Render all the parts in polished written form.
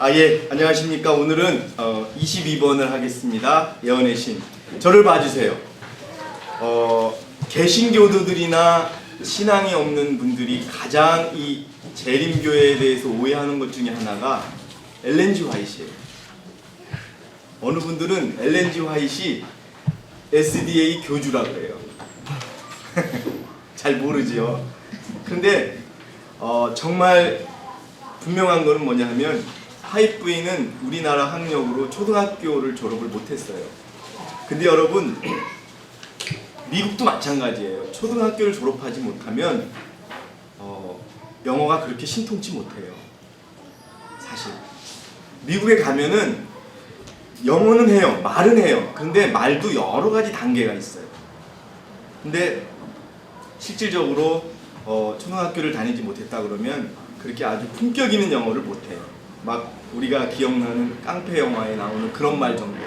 예, 안녕하십니까. 오늘은 22번을 하겠습니다. 예언의 신. 저를 봐주세요. 개신교도들이나 신앙이 없는 분들이 가장 이 재림교회에 대해서 오해하는 것 중에 하나가 엘렌 G 화이트예요. 어느 분들은 엘렌 G 화이트이 SDA 교주라 그래요. 잘 모르지요. 근데 정말 분명한 거는 뭐냐 하면 화이트 부인은 우리나라 학력으로 초등학교를 졸업을 못했어요. 근데 여러분, 미국도 마찬가지예요. 초등학교를 졸업하지 못하면 영어가 그렇게 신통치 못해요. 사실 미국에 가면은 영어는 해요, 말은 해요. 근데 말도 여러 가지 단계가 있어요. 근데 실질적으로 초등학교를 다니지 못했다 그러면 그렇게 아주 품격 있는 영어를 못해요. 막 우리가 기억나는 깡패 영화에 나오는 그런 말 정도.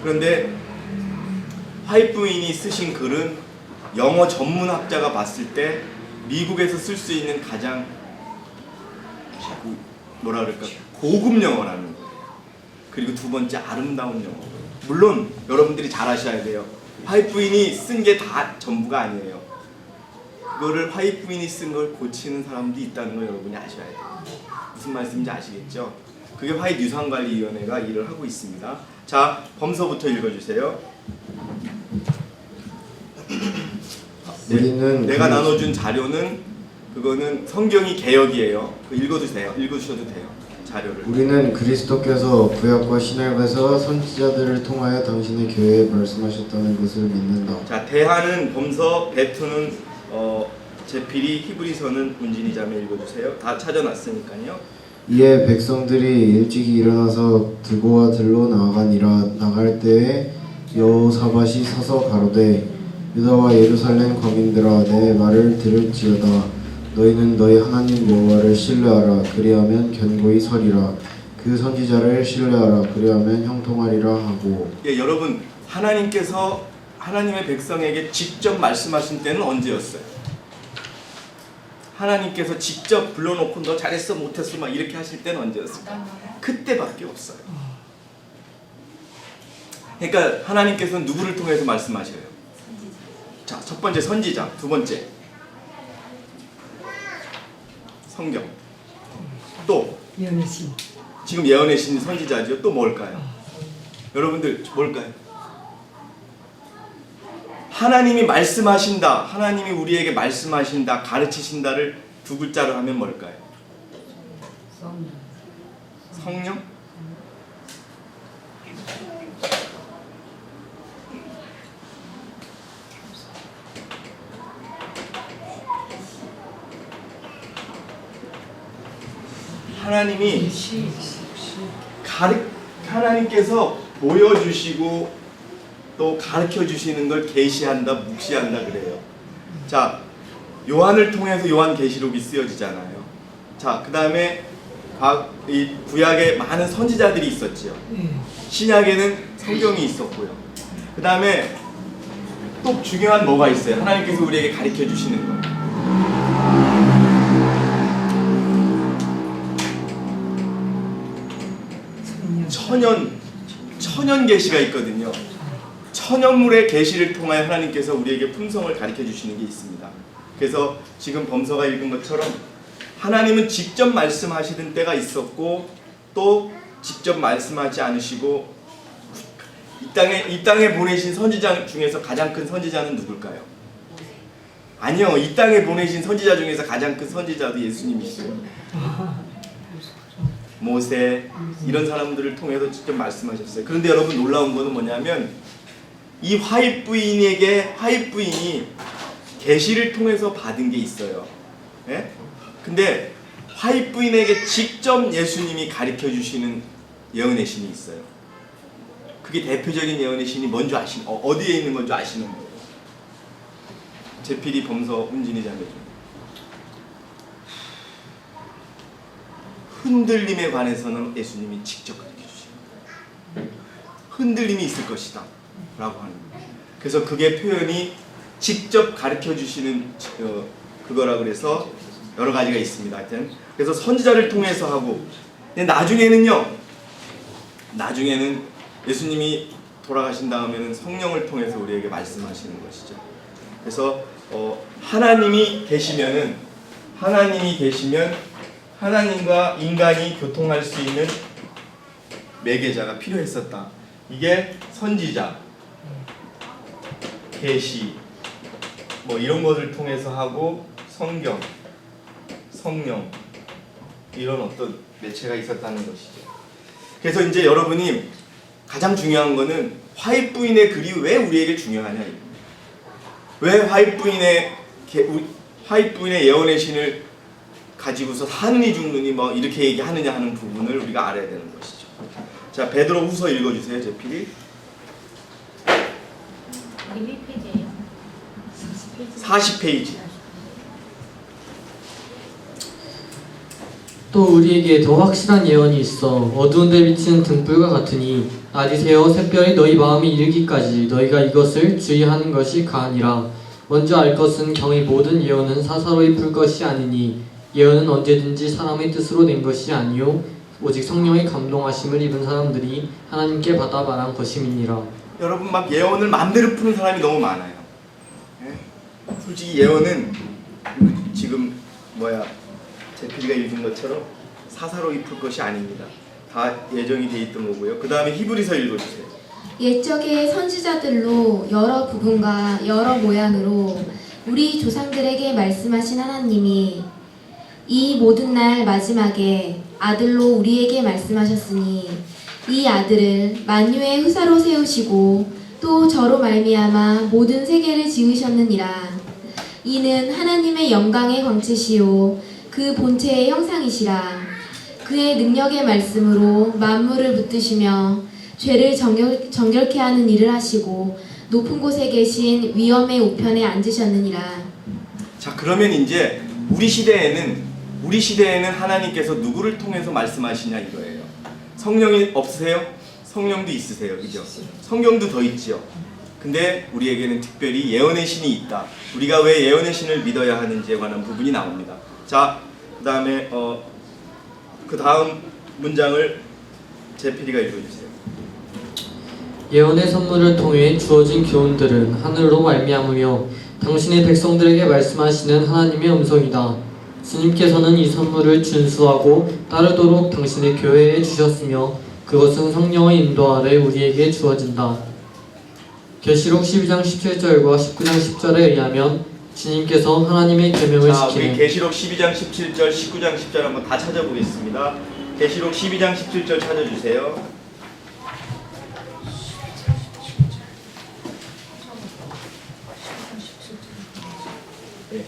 그런데 화이트 부인이 쓰신 글은 영어 전문학자가 봤을 때 미국에서 쓸 수 있는 가장 뭐라 그럴까, 고급 영어라는 거예요. 그리고 두 번째, 아름다운 영어. 물론 여러분들이 잘 아셔야 돼요. 화이트 부인이 쓴 게 다 전부가 아니에요. 그거를 화이트 부인이 쓴 걸 고치는 사람도 있다는 걸 여러분이 아셔야 돼요. 무슨 말씀인지 아시겠죠? 그게 화이트 유산관리위원회가 일을 하고 있습니다. 자, 범서부터 읽어주세요. 내가 나눠준 자료는 그거는 성경이 개역이에요. 읽어주셔도 돼요. 자료를. 우리는 그리스도께서 구약과 신약에서 선지자들을 통하여 당신의 교회에 말씀하셨다는 것을 믿는다. 자, 대하는 범서, 베투는 제필이, 히브리서는 운진이 자매 읽어주세요. 다 찾아놨으니까요. 이에 백성들이 일찍이 일어나서 드고와 들로 나아가니라. 나갈 때에 여호사밧이 서서 가로되 유다와 예루살렘 거민들아, 내 말을 들을지어다. 너희는 너희 하나님 여호와를 신뢰하라. 그리하면 견고히 서리라. 그 선지자를 신뢰하라. 그리하면 형통하리라 하고. 예, 여러분, 하나님께서 하나님의 백성에게 직접 말씀하신 때는 언제였어요? 하나님께서 직접 불러놓고 너 잘했어 못했어 막 이렇게 하실 때는 언제였어요? 그때밖에 없어요. 그러니까 하나님께서는 누구를 통해서 말씀하셔요? 자, 첫 번째 선지자, 두 번째 성경, 또 예언의 신. 지금 예언의 신 선지자죠. 또 뭘까요? 여러분들 뭘까요? 하나님이 말씀하신다, 하나님이 우리에게 말씀하신다, 가르치신다를 두 글자로 하면 뭘까요? 성령? 하나님이 하나님께서 보여주시고 또 가르쳐 주시는 걸 계시한다, 묵시한다 그래요. 자, 요한을 통해서 요한계시록이 쓰여지잖아요. 자, 그 다음에 이 구약에 많은 선지자들이 있었지요. 신약에는 성경이 있었고요. 그 다음에 또 중요한 뭐가 있어요? 하나님께서 우리에게 가르쳐 주시는 거. 천연 계시가 있거든요. 천연물의 계시를 통하여 하나님께서 우리에게 품성을 가르쳐 주시는 게 있습니다. 그래서 지금 범서가 읽은 것처럼 하나님은 직접 말씀하시던 때가 있었고 또 직접 말씀하지 않으시고 이 땅에 보내신 선지자 중에서 가장 큰 선지자는 누굴까요? 아니요, 이 땅에 보내신 선지자 중에서 가장 큰 선지자도 예수님이시죠. 모세 이런 사람들을 통해서 직접 말씀하셨어요. 그런데 여러분, 놀라운 거는 뭐냐면 이 화이트 부인이 계시를 통해서 받은 게 있어요. 예? 근데 화이트 부인에게 직접 예수님이 가르쳐 주시는 예언의 신이 있어요. 그게 대표적인 예언의 신이 뭔지 어디에 있는 건지 아시는 거예요. 제필이, 범서, 운진이 자매죠. 흔들림에 관해서는 예수님이 직접 가르쳐 주시는, 흔들림이 있을 것이다 라고 하는 거예요. 그래서 그게 표현이 직접 가르쳐 주시는 그거라 그래서 여러 가지가 있습니다. 하여튼 그래서 선지자를 통해서 하고, 근데 나중에는 예수님이 돌아가신 다음에는 성령을 통해서 우리에게 말씀하시는 것이죠. 그래서 하나님이 계시면 하나님과 인간이 교통할 수 있는 매개자가 필요했었다. 이게 선지자, 계시 뭐 이런 것을 통해서 하고 성경, 성령 이런 어떤 매체가 있었다는 것이죠. 그래서 이제 여러분이 가장 중요한 거는 화입부인의 글이 왜 우리에게 중요하냐. 왜 화입부인의 예언의 신을 가지고서 사느니 죽느니 뭐 이렇게 얘기하느냐 하는 부분을 우리가 알아야 되는 것이죠. 자, 베드로 후서 읽어주세요, 제필이. 이게 몇 페이지예요? 40페이지. 또 우리에게 더 확실한 예언이 있어 어두운 데 비치는 등불과 같으니 낮이 새어 샛별이 너희 마음이 이르기까지 너희가 이것을 주의하는 것이 가하니라. 먼저 알 것은 경의 모든 예언은 사사로이 풀 것이 아니니 예언은 언제든지 사람의 뜻으로 낸 것이 아니요 오직 성령의 감동하심을 입은 사람들이 하나님께 받아 말한 것임이니라. 여러분 막 예언을 마음대로 푸는 사람이 너무 많아요. 예? 솔직히 예언은 지금 제필이가 읽은 것처럼 사사로이 풀 것이 아닙니다. 다 예정이 돼 있던 거고요. 그 다음에 히브리서 읽어주세요. 옛적의 선지자들로 여러 부분과 여러 모양으로 우리 조상들에게 말씀하신 하나님이 이 모든 날 마지막에 아들로 우리에게 말씀하셨으니 이 아들을 만유의 후사로 세우시고 또 저로 말미암아 모든 세계를 지으셨느니라. 이는 하나님의 영광의 광채시요 그 본체의 형상이시라. 그의 능력의 말씀으로 만물을 붙드시며 죄를 정결케 하는 일을 하시고 높은 곳에 계신 위엄의 우편에 앉으셨느니라. 자, 그러면 이제 우리 시대에는 하나님께서 누구를 통해서 말씀하시냐 이거예요. 성령이 없으세요? 성령도 있으세요. 그죠? 성경도 더 있지요. 근데 우리에게는 특별히 예언의 신이 있다. 우리가 왜 예언의 신을 믿어야 하는지에 관한 부분이 나옵니다. 자, 그다음에 그 다음 문장을 제필이가 읽어주세요. 예언의 선물을 통해 주어진 교훈들은 하늘로 말미암으며 당신의 백성들에게 말씀하시는 하나님의 음성이다. 주님께서는 이 선물을 준수하고 따르도록 당신의 교회에 주셨으며 그것은 성령의 인도 아래 우리에게 주어진다. 계시록 12장 17절과 19장 10절에 의하면 주님께서 하나님의 계명을 자, 우리 지키는 계시록 12장 17절, 19장 10절 한번 다 찾아보겠습니다. 계시록 12장 17절 찾아주세요. 네.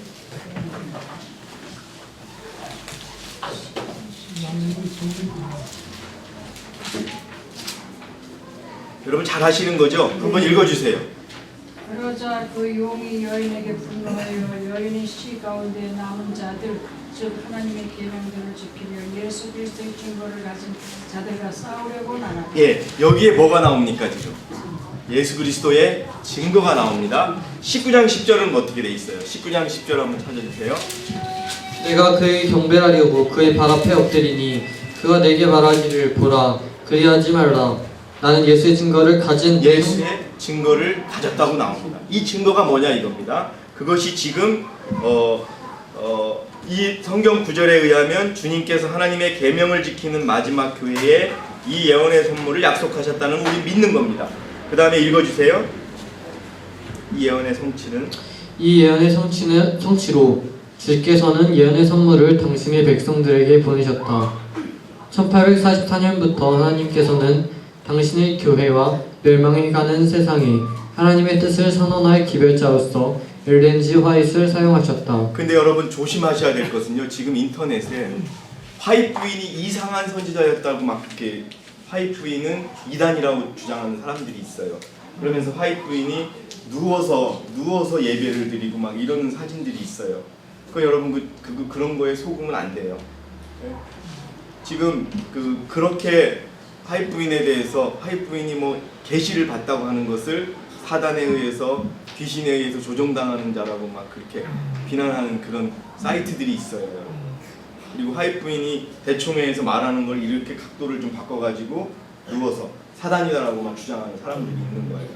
여러분 잘 하시는 거죠? 한번 읽어주세요. 그러자 그 용이 여인에게 분노하여 여인의 시 가운데 남은 자들 즉 하나님의 계명들을 지키며 예수 그리스도의 증거를 가진 자들과 싸우려고 나눴다. 예, 여기에 뭐가 나옵니까 지금? 예수 그리스도의 증거가 나옵니다. 19장 10절은 어떻게 돼 있어요? 19장 10절 한번 찾아주세요. 내가 그의 경배하려고 그의 발 앞에 엎드리니 그가 내게 말하기를 보라 그리하지 말라. 나는 예수의 증거를 가진 예수의 증거를 가졌다고 나옵니다. 이 증거가 뭐냐 이겁니다. 그것이 지금 이 성경 구절에 의하면 주님께서 하나님의 계명을 지키는 마지막 교회에 이 예언의 선물을 약속하셨다는 걸 우리 믿는 겁니다. 그 다음에 읽어주세요. 이 예언의 성취로 주께서는 예언의 선물을 당신의 백성들에게 보내셨다. 1844년부터 하나님께서는 당신의 교회와 멸망해가는 세상에 하나님의 뜻을 선언할 기별자로서 엘렌 G. 화이트를 사용하셨다. 근데 여러분 조심하셔야 될 것은요. 지금 인터넷에 화이트 부인이 이상한 선지자였다고 막 이렇게 화이트 부인은 이단이라고 주장하는 사람들이 있어요. 그러면서 화이트 부인이 누워서 예배를 드리고 막 이러는 사진들이 있어요. 그 여러분 그런 거에 속으면 안 돼요. 지금 그렇게 화이트 부인에 대해서 화이트 부인이 뭐 계시를 받다고 하는 것을 사단에 의해서 귀신에 의해서 조종당하는 자라고 막 그렇게 비난하는 그런 사이트들이 있어요. 그리고 화이트 부인이 대총회에서 말하는 걸 이렇게 각도를 좀 바꿔가지고 누워서 사단이다라고 막 주장하는 사람들이 있는 거예요.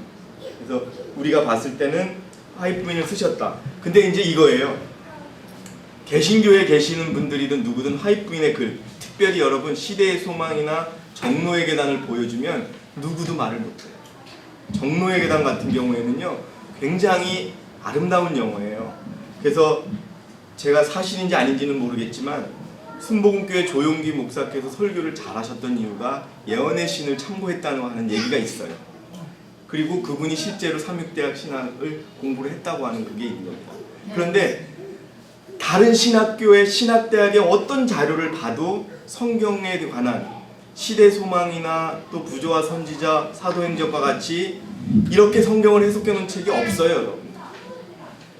그래서 우리가 봤을 때는 화이트 부인을 쓰셨다. 근데 이제 이거예요. 개신교에 계시는 분들이든 누구든 화이트 부인의 글, 특별히 여러분 시대의 소망이나 정로의 계단을 보여주면 누구도 말을 못해요. 정로의 계단 같은 경우에는요 굉장히 아름다운 영어예요. 그래서 제가 사실인지 아닌지는 모르겠지만 순복음교회 조용기 목사께서 설교를 잘하셨던 이유가 예언의 신을 참고했다는 하는 얘기가 있어요. 그리고 그분이 실제로 삼육대학 신학을 공부를 했다고 하는 그게 있는 겁니다. 그런데 다른 신학교의 신학대학의 어떤 자료를 봐도 성경에 관한 시대 소망이나 또 부조와 선지자, 사도행전과 같이 이렇게 성경을 해석해 놓은 책이 없어요, 여러분.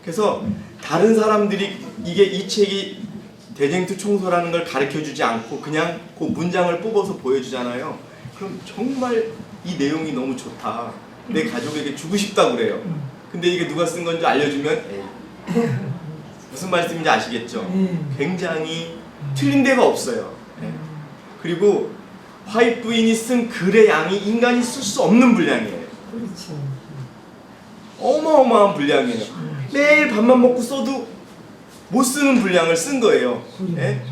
그래서 다른 사람들이 이 책이 대쟁투 총서라는 걸 가르쳐주지 않고 그냥 그 문장을 뽑아서 보여주잖아요. 그럼 정말 이 내용이 너무 좋다. 내 가족에게 주고 싶다고 그래요. 근데 이게 누가 쓴 건지 알려주면 에이, 무슨 말씀인지 아시겠죠? 굉장히 틀린 데가 없어요. 그리고 화이트 부인이 쓴 글의 양이 인간이 쓸 수 없는 분량이에요. 그렇죠. 어마어마한 분량이에요. 매일 밥만 먹고 써도 못 쓰는 분량을 쓴 거예요. 예?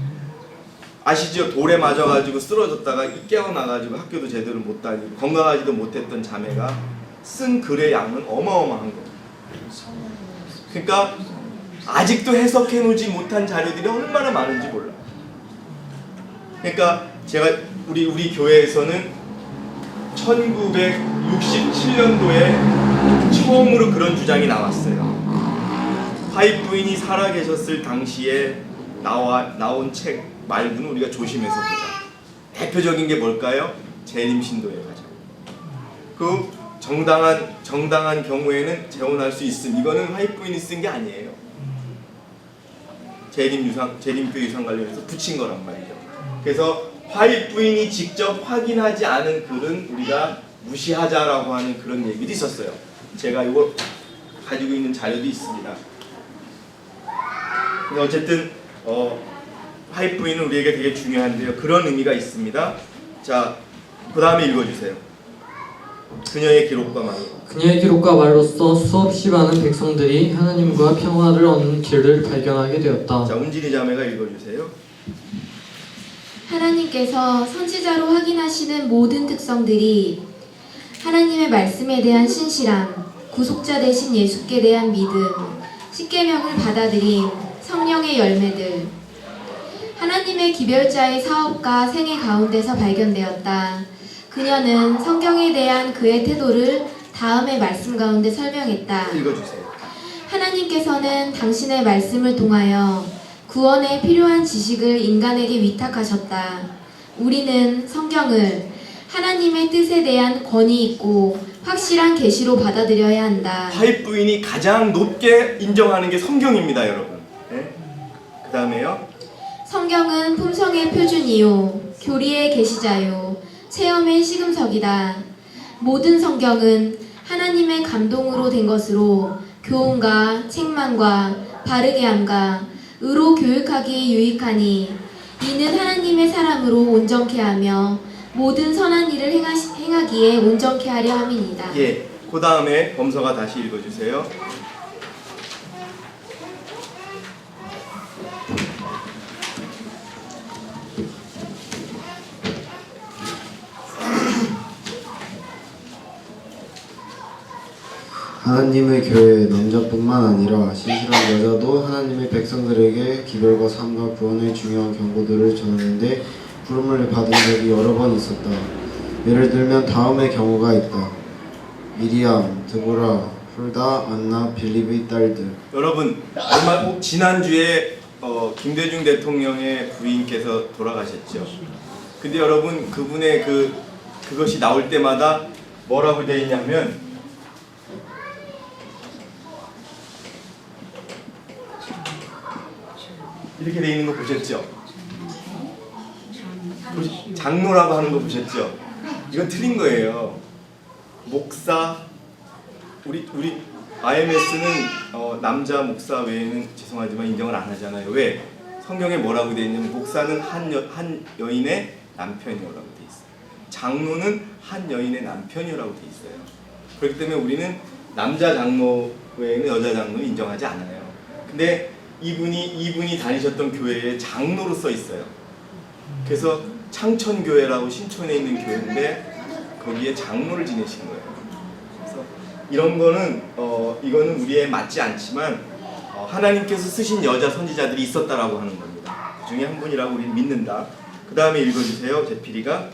아시죠? 돌에 맞아가지고 쓰러졌다가 깨어나가지고 학교도 제대로 못 다니고 건강하지도 못했던 자매가 쓴 글의 양은 어마어마한 거예요. 그러니까 아직도 해석해놓지 못한 자료들이 얼마나 많은지 몰라요. 그러니까 제가 우리 교회에서는 1967년도에 처음으로 그런 주장이 나왔어요. 화이트 부인이 살아계셨을 당시에 나온 책 말고는 우리가 조심해서 보자. 대표적인 게 뭘까요? 재림신도에 가자. 그 정당한 경우에는 재혼할 수 있음. 이거는 화이트 부인이 쓴 게 아니에요. 재림교 유산 관련해서 붙인 거란 말이죠. 그래서 화이트 부인이 직접 확인하지 않은 글은 우리가 무시하자라고 하는 그런 얘기도 있었어요. 제가 이걸 가지고 있는 자료도 있습니다. 근데 어쨌든 화이트 부인은 우리에게 되게 중요한데요. 그런 의미가 있습니다. 자, 그 다음에 읽어주세요. 그녀의 기록과 말. 그녀의 기록과 말로써 수없이 많은 백성들이 하나님과 평화를 얻는 길을 발견하게 되었다. 자, 운진이 자매가 읽어주세요. 하나님께서 선지자로 확인하시는 모든 특성들이 하나님의 말씀에 대한 신실함, 구속자 되신 예수께 대한 믿음, 십계명을 받아들임, 성령의 열매들, 하나님의 기별자의 사업과 생애 가운데서 발견되었다. 그녀는 성경에 대한 그의 태도를 다음의 말씀 가운데 설명했다. 읽어주세요. 하나님께서는 당신의 말씀을 통하여 구원에 필요한 지식을 인간에게 위탁하셨다. 우리는 성경을 하나님의 뜻에 대한 권위 있고 확실한 계시로 받아들여야 한다. 화이트 부인이 가장 높게 인정하는 게 성경입니다, 여러분. 네? 그 다음에요. 성경은 품성의 표준이요, 교리의 계시자요, 체험의 시금석이다. 모든 성경은 하나님의 감동으로 된 것으로 교훈과 책망과 바르게 함과 의로 교육하기에 유익하니 이는 하나님의 사람으로 온전케 하며 모든 선한 일을 행하기에 온전케 하려 함이니이다. 예, 그 다음에 범서가 다시 읽어주세요. 하나님의 교회 남자뿐만 아니라 신실한 여자도 하나님의 백성들에게 기별과 삶과 구원의 중요한 경고들을 전하는데 부름을 받은 적이 여러 번 있었다. 예를 들면 다음의 경우가 있다. 미리암, 드보라, 훌다, 안나, 빌립의 딸들. 여러분, 지난주에 김대중 대통령의 부인께서 돌아가셨죠. 근데 여러분, 그분의 그것이 나올 때마다 뭐라고 되어 있냐면 이렇게 되어 있는 거 보셨죠? 장로라고 하는 거 보셨죠? 이건 틀린 거예요. 목사, 우리 IMS는 남자 목사 외에는 죄송하지만 인정을 안 하잖아요. 왜? 성경에 뭐라고 되어 있냐면 목사는 한 여인의 남편이라고 되어 있어요. 장로는 한 여인의 남편이라고 되어 있어요. 그렇기 때문에 우리는 남자 장로 외에는 여자 장로는 인정하지 않아요. 근데 이분이 다니셨던 교회에 장로로 써 있어요. 그래서 창천교회라고 신촌에 있는 교회인데 거기에 장로를 지내신 거예요. 그래서 이런 거는 이거는 우리에 맞지 않지만 하나님께서 쓰신 여자 선지자들이 있었다라고 하는 겁니다. 그 중에 한 분이라고 우리는 믿는다. 그 다음에 읽어주세요. 제필이가.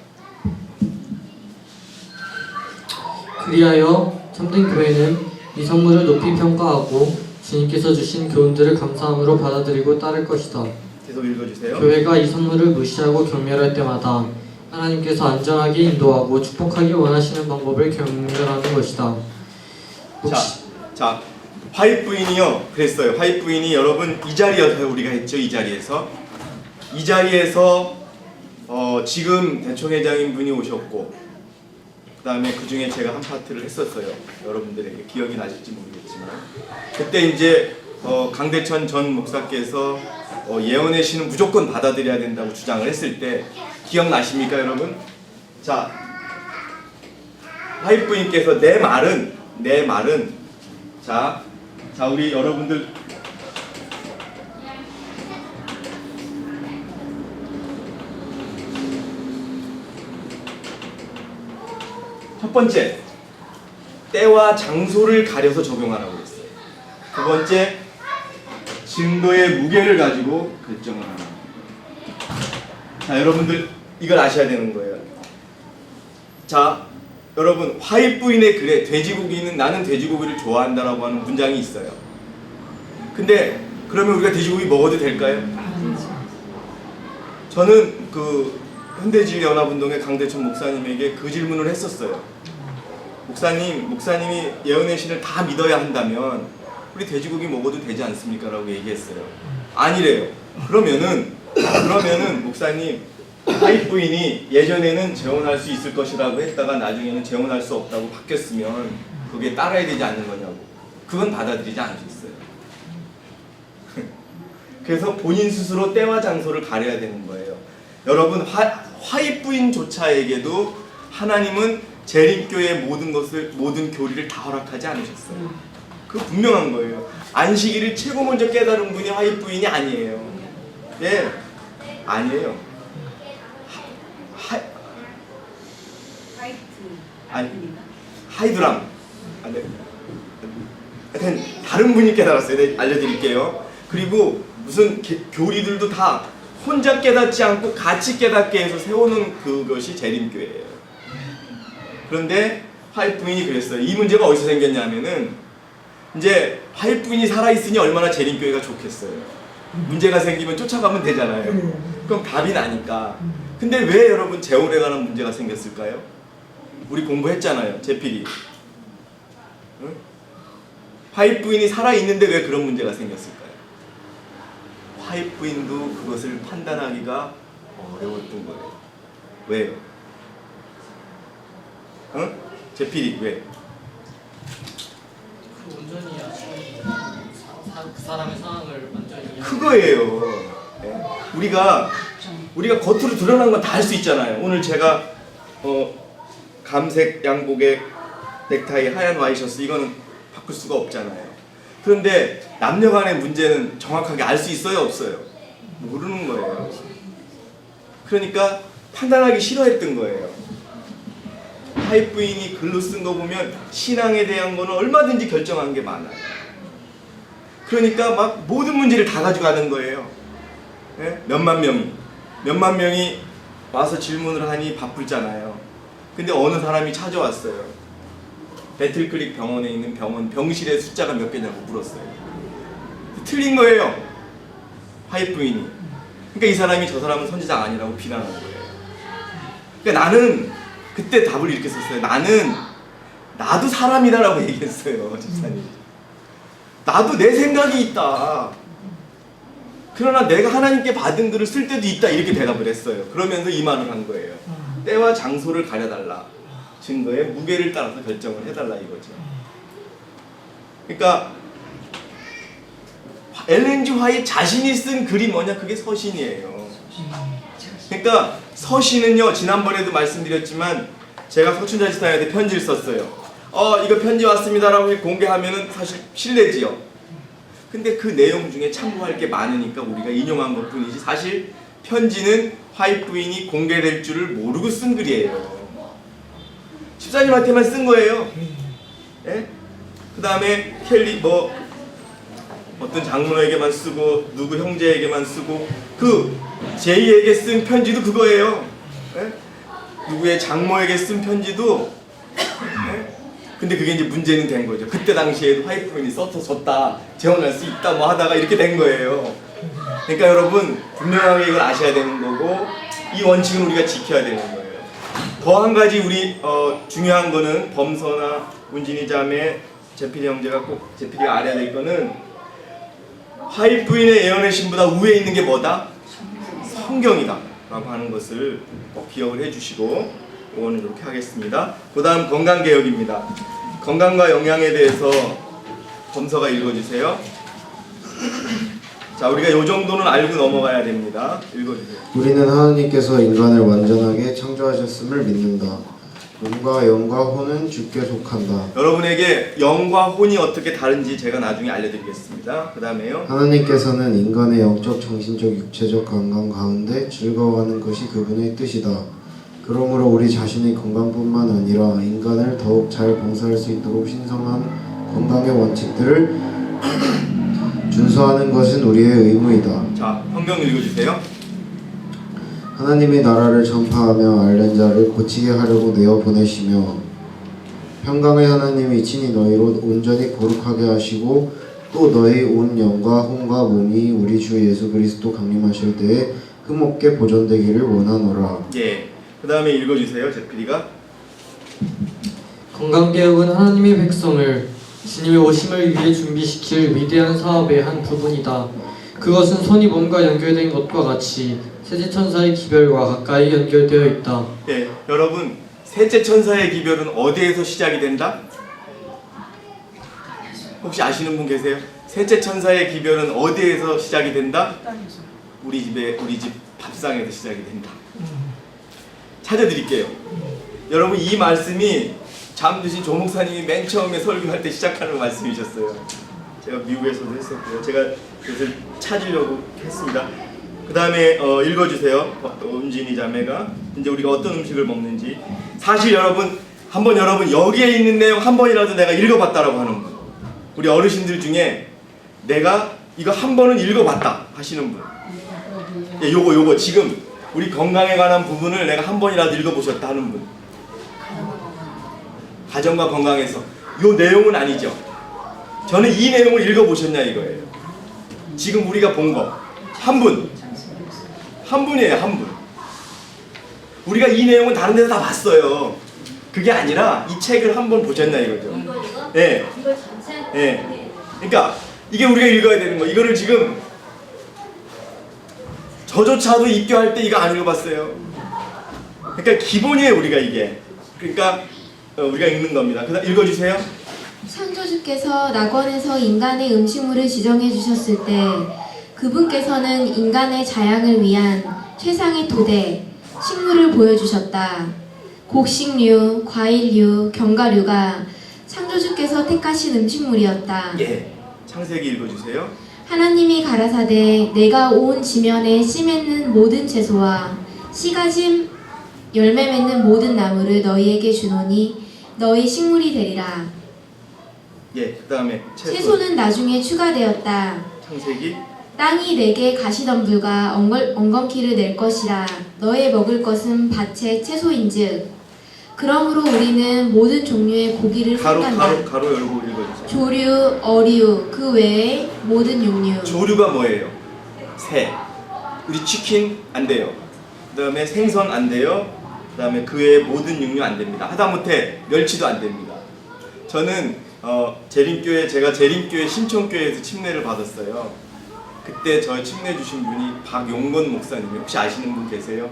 그리하여 참된 교회는 이 선물을 높이 평가하고 주님께서 주신 교훈들을 감사함으로 받아들이고 따를 것이다. 계속 읽어주세요. 교회가 이 선물을 무시하고 경멸할 때마다 하나님께서 안전하게 인도하고 축복하기 원하시는 방법을 경멸하는 것이다. 자, 화입 부인이요. 그랬어요. 화입 부인이 여러분 이 자리에서 우리가 했죠. 이 자리에서 지금 대총회장인 분이 오셨고 그 다음에 그 중에 제가 한 파트를 했었어요. 여러분들에게 기억이 나실지 모르겠지만 그때 이제 강대천 전 목사께서 예언의 신은 무조건 받아들여야 된다고 주장을 했을 때 기억나십니까 여러분? 자, 화입 부인께서 내 말은 자 우리 여러분들 첫 번째 때와 장소를 가려서 적용하라고 했어요. 두 번째 증거의 무게를 가지고 결정을 하는 거예요. 자 여러분들 이걸 아셔야 되는 거예요. 자 여러분 화입 부인의 글에 돼지고기는 나는 돼지고기를 좋아한다라고 하는 문장이 있어요. 근데 그러면 우리가 돼지고기 먹어도 될까요? 저는 그 현대진연합운동의 강대천 목사님에게 그 질문을 했었어요. 목사님이 예언의 신을 다 믿어야 한다면 우리 돼지고기 먹어도 되지 않습니까? 라고 얘기했어요. 아니래요. 그러면은 목사님 화입 부인이 예전에는 재혼할 수 있을 것이라고 했다가 나중에는 재혼할 수 없다고 바뀌었으면 그게 따라야 되지 않는 거냐고. 그건 받아들이지 않으셨어요. 그래서 본인 스스로 때와 장소를 가려야 되는 거예요. 여러분 화입 부인조차에게도 하나님은 재림교의 모든 교리를 다 허락하지 않으셨어요. 그 분명한 거예요. 안식일을 최고 먼저 깨달은 분이 화입 부인이 아니에요. 예, 아니에요. 하이드람. 네. 하여튼 다른 분이 깨달았어요. 네, 알려드릴게요. 그리고 무슨 교리들도 다 혼자 깨닫지 않고 같이 깨닫게 해서 세우는 그것이 재림교회예요. 그런데 화입 부인이 그랬어요. 이 문제가 어디서 생겼냐면은 이제 화입 부인이 살아있으니 얼마나 재림교회가 좋겠어요. 문제가 생기면 쫓아가면 되잖아요. 그럼 답이 나니까. 근데 왜 여러분 재혼에 관한 문제가 생겼을까요? 우리 공부했잖아요. 제필이. 응? 화입 부인이 살아있는데 왜 그런 문제가 생겼을까요? 화입 부인도 그것을 판단하기가 어려웠던 거예요. 왜요? 응? 제필이 왜? 그 온전히 그 사람의 상황을 완전히 그거예요. 네. 우리가 겉으로 드러난 건 다 할 수 있잖아요. 오늘 제가 감색 양복에 넥타이 하얀 와이셔츠 이거는 바꿀 수가 없잖아요. 그런데 남녀간의 문제는 정확하게 알 수 있어요, 없어요? 모르는 거예요. 그러니까 판단하기 싫어했던 거예요. 화입 부인이 글로 쓴 거 보면 신앙에 대한 거는 얼마든지 결정한 게 많아요. 그러니까 막 모든 문제를 다 가져가는 거예요. 네? 몇만 명이 와서 질문을 하니 바쁠잖아요. 근데 어느 사람이 찾아왔어요. 배틀크릭 병원에 있는 병실의 숫자가 몇 개냐고 물었어요. 틀린 거예요. 화입 부인이. 그러니까 이 사람이 저 사람은 선지자 아니라고 비난하는 거예요. 그러니까 나는 그때 답을 이렇게 썼어요. 나도 사람이다라고 얘기했어요. 집사님. 나도 내 생각이 있다. 그러나 내가 하나님께 받은 글을 쓸 때도 있다. 이렇게 대답을 했어요. 그러면서 이 말을 한 거예요. 때와 장소를 가려달라. 증거의 무게를 따라서 결정을 해달라 이거죠. 그러니까 엘렌 G 화이트 자신이 쓴 글이 뭐냐? 그게 서신이에요. 그러니까 서신은요, 지난번에도 말씀드렸지만 제가 서춘자지사한테 편지를 썼어요. 이거 편지 왔습니다라고 공개하면은 사실 실례지요. 근데 그 내용 중에 참고할 게 많으니까 우리가 인용한 것 뿐이지, 사실 편지는 화이트 부인이 공개될 줄을 모르고 쓴 글이에요. 집사님한테만 쓴 거예요. 예? 그 다음에 켈리 어떤 장로에게만 쓰고 누구 형제에게만 쓰고, 그 제이에게 쓴 편지도 그거예요. 예? 누구의 장모에게 쓴 편지도. 예? 근데 그게 이제 문제는 된 거죠. 그때 당시에도 화이트 부인이 써서 줬다, 재혼할 수 있다 뭐 하다가 이렇게 된 거예요. 그러니까 여러분 분명하게 이걸 아셔야 되는 거고, 이 원칙은 우리가 지켜야 되는 거예요. 더 한 가지 우리 중요한 거는, 범서나 운진이 자매, 제필이 형제가 꼭 제필이가 알아야 될 거는, 화이트 부인의 예언의 신보다 위에 있는 게 뭐다? 성경이다 라고 하는 것을 꼭 기억을 해주시고, 이거는 이렇게 하겠습니다. 그 다음 건강개혁입니다. 건강과 영양에 대해서 범서가 읽어주세요. 자, 우리가 이 정도는 알고 넘어가야 됩니다. 읽어주세요. 우리는 하나님께서 인간을 완전하게 창조하셨음을 믿는다. 몸과 영과 혼은 주께 속한다. 여러분에게 영과 혼이 어떻게 다른지 제가 나중에 알려드리겠습니다. 그 다음에요. 하나님께서는 인간의 영적, 정신적, 육체적 건강 가운데 즐거워하는 것이 그분의 뜻이다. 그러므로 우리 자신의 건강뿐만 아니라 인간을 더욱 잘 봉사할 수 있도록 신성한 건강의 원칙들을 준수하는 것은 우리의 의무이다. 자, 성경 읽어주세요. 하나님의 나라를 전파하며 앓는 자를 고치게 하려고 내어 보내시며, 평강의 하나님이 친히 너희로 온전히 거룩하게 하시고, 또 너희 온 영과 혼과 몸이 우리 주 예수 그리스도 강림하실 때에 흠없게 보존되기를 원하노라. 예. 그 다음에 읽어주세요. 제필이가. 건강개혁은 하나님의 백성을 주님의 오심을 위해 준비시킬 위대한 사업의 한 부분이다. 그것은 손이 몸과 연결된 것과 같이 셋째 천사의 기별과 가까이 연결되어 있다. 예, 여러분, 셋째 천사의 기별은 어디에서 시작이 된다? 혹시 아시는 분 계세요? 셋째 천사의 기별은 어디에서 시작이 된다? 우리 집 밥상에서 시작이 된다. 찾아드릴게요. 여러분, 이 말씀이 잠드신 조 목사님이 맨 처음에 설교할 때 시작하는 말씀이셨어요. 제가 미국에서도 했었고요. 제가 그래서 찾으려고 했습니다. 그 다음에 읽어주세요. 은진이 자매가 이제 우리가 어떤 음식을 먹는지. 사실 여러분, 한번 여러분 여기에 있는 내용 한 번이라도 내가 읽어봤다라고 하는 분, 우리 어르신들 중에 내가 이거 한 번은 읽어봤다 하시는 분. 예, 요거 지금 우리 건강에 관한 부분을 내가 한 번이라도 읽어보셨다 하는 분. 가정과 건강에서 요 내용은 아니죠. 저는 이 내용을 읽어보셨냐 이거예요. 지금 우리가 본 거 한 분. 한 분이에요, 한 분. 우리가 이 내용은 다른 데서 다 봤어요. 그게 아니라 이 책을 한 번 보셨냐 이거죠. 이거? 예. 이거 전체? 예. 그러니까 이게 우리가 읽어야 되는 거. 이거를 지금 저조차도 입교할 때 이거 안 읽어봤어요. 그러니까 기본이에요, 우리가 이게. 그러니까 우리가 읽는 겁니다. 그다음 읽어주세요. 창조주께서 낙원에서 인간의 음식물을 지정해 주셨을 때 그분께서는 인간의 자양을 위한 최상의 토대, 식물을 보여주셨다. 곡식류, 과일류, 견과류가 창조주께서 택하신 음식물이었다. 예. 창세기 읽어주세요. 하나님이 가라사대 내가 온 지면에 씨 맺는 모든 채소와 씨가짐 열매 맺는 모든 나무를 너희에게 주노니 너희 식물이 되리라. 예. 그다음에 채소는 나중에 추가되었다. 창세기. 땅이 내게 가시덤불과 엉겅퀴를 낼 것이라. 너의 먹을 것은 밭의 채소인즉. 그러므로 우리는 모든 종류의 고기를 생각한다. 가로 열고 읽어주세요. 조류, 어류, 그 외의 모든 육류. 조류가 뭐예요? 새. 우리 치킨 안 돼요. 그다음에 생선 안 돼요. 그다음에 그 외의 모든 육류 안 됩니다. 하다못해 멸치도 안 됩니다. 저는 제가 재림교회 신촌교회에서 침례를 받았어요. 그때 저 침례 주신 분이 박용건 목사님, 혹시 아시는 분 계세요?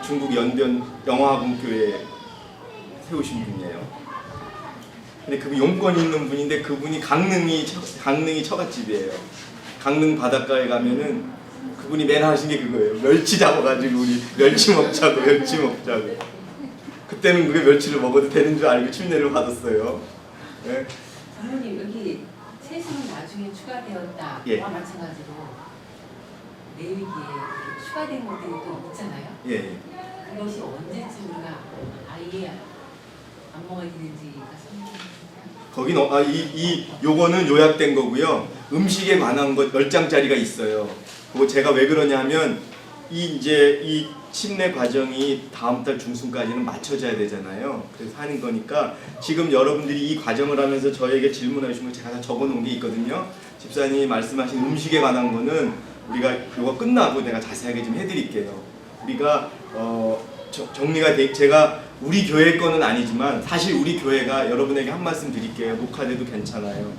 중국 연변 영화학원교회 세우신 분이에요. 근데 그분 용건이 있는 분인데 그분이 강릉이 처갓집이에요. 강릉 바닷가에 가면은 그분이 맨날 하신 게 그거예요. 멸치 잡아가지고 우리 멸치 먹자고. 그때는 그게 멸치를 먹어도 되는 줄 알고 침례를 받았어요. 예. 장로님 여기 세수는 나중에 추가되었다와 예. 마찬가지로 내위기에 추가된 것들이 또 있잖아요. 예. 그것이 언제쯤 우리가 아예 안 먹어야 되는지가 설명해 거긴 요거는 요약된 거고요. 음식에 관한 것 10장짜리가 있어요. 그거 제가 왜 그러냐면 이 침례 과정이 다음 달 중순까지는 맞춰져야 되잖아요. 그래서 하는 거니까 지금 여러분들이 이 과정을 하면서 저에게 질문해 주신 거 제가 다 적어 놓은 게 있거든요. 집사님이 말씀하신 음식에 관한 거는 우리가 이거 끝나고 내가 자세하게 좀 해드릴게요. 우리가 정리가 제가 우리 교회 거는 아니지만 사실 우리 교회가 여러분에게 한 말씀 드릴게요. 녹화돼도 괜찮아요.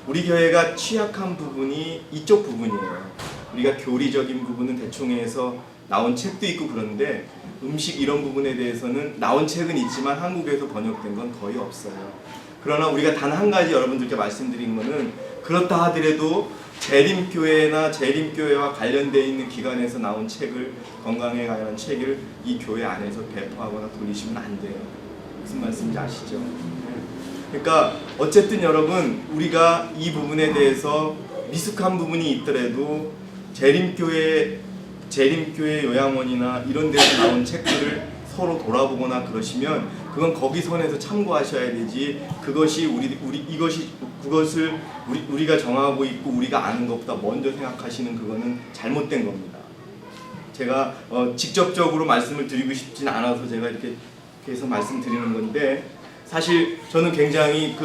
우리 교회가 취약한 부분이 이쪽 부분이에요. 우리가 교리적인 부분은 대충해서 나온 책도 있고 그런데 음식 이런 부분에 대해서는 나온 책은 있지만 한국에서 번역된 건 거의 없어요. 그러나 우리가 단 한 가지 여러분들께 말씀드린 거는 그렇다 하더라도 재림교회나 재림교회와 관련되어 있는 기관에서 나온 책을 건강에 관한 책을 이 교회 안에서 배포하거나 돌리시면 안 돼요. 무슨 말씀인지 아시죠? 그러니까 어쨌든 여러분 우리가 이 부분에 대해서 미숙한 부분이 있더라도 재림교회 요양원이나 이런 데서 나온 책들을 서로 돌아보거나 그러시면 그건 거기 선에서 참고하셔야 되지. 그것이 그것을 우리가 정하고 있고 우리가 아는 것보다 먼저 생각하시는 그거는 잘못된 겁니다. 제가 직접적으로 말씀을 드리고 싶진 않아서 제가 이렇게 해서 말씀드리는 건데 사실 저는 굉장히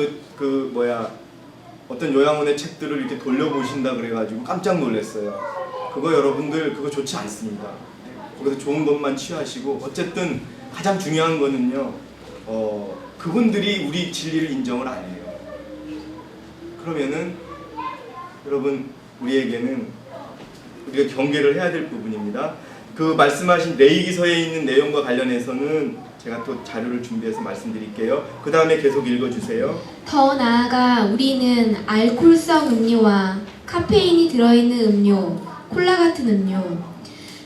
어떤 요양원의 책들을 이렇게 돌려보신다 그래가지고 깜짝 놀랐어요. 그거 여러분들 그거 좋지 않습니다. 거기서 좋은 것만 취하시고 어쨌든 가장 중요한 거는요. 그분들이 우리 진리를 인정을 안 해요. 그러면은 여러분 우리에게는 우리가 경계를 해야 될 부분입니다. 그 말씀하신 레위기서에 있는 내용과 관련해서는 제가 또 자료를 준비해서 말씀드릴게요. 그 다음에 계속 읽어주세요. 더 나아가 우리는 알코올성 음료와 카페인이 들어있는 음료, 콜라 같은 음료,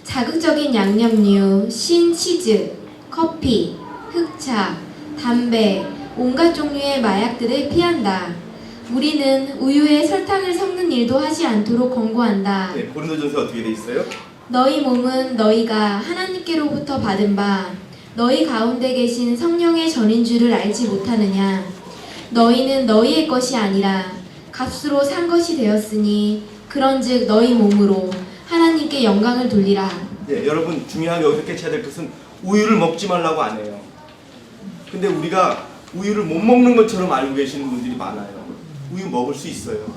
자극적인 양념류, 신 치즈, 커피, 흑차, 담배, 온갖 종류의 마약들을 피한다. 우리는 우유에 설탕을 섞는 일도 하지 않도록 권고한다. 네, 고린도전서 어떻게 돼 있어요? 너희 몸은 너희가 하나님께로부터 받은 바 너희 가운데 계신 성령의 전인 줄을 알지 못하느냐. 너희는 너희의 것이 아니라 값으로 산 것이 되었으니 그런즉 너희 몸으로 하나님께 영광을 돌리라. 네, 여러분 중요하게 여기서 깨쳐야 될 것은 우유를 먹지 말라고 안 해요. 근데 우리가 우유를 못 먹는 것처럼 알고 계시는 분들이 많아요. 우유 먹을 수 있어요.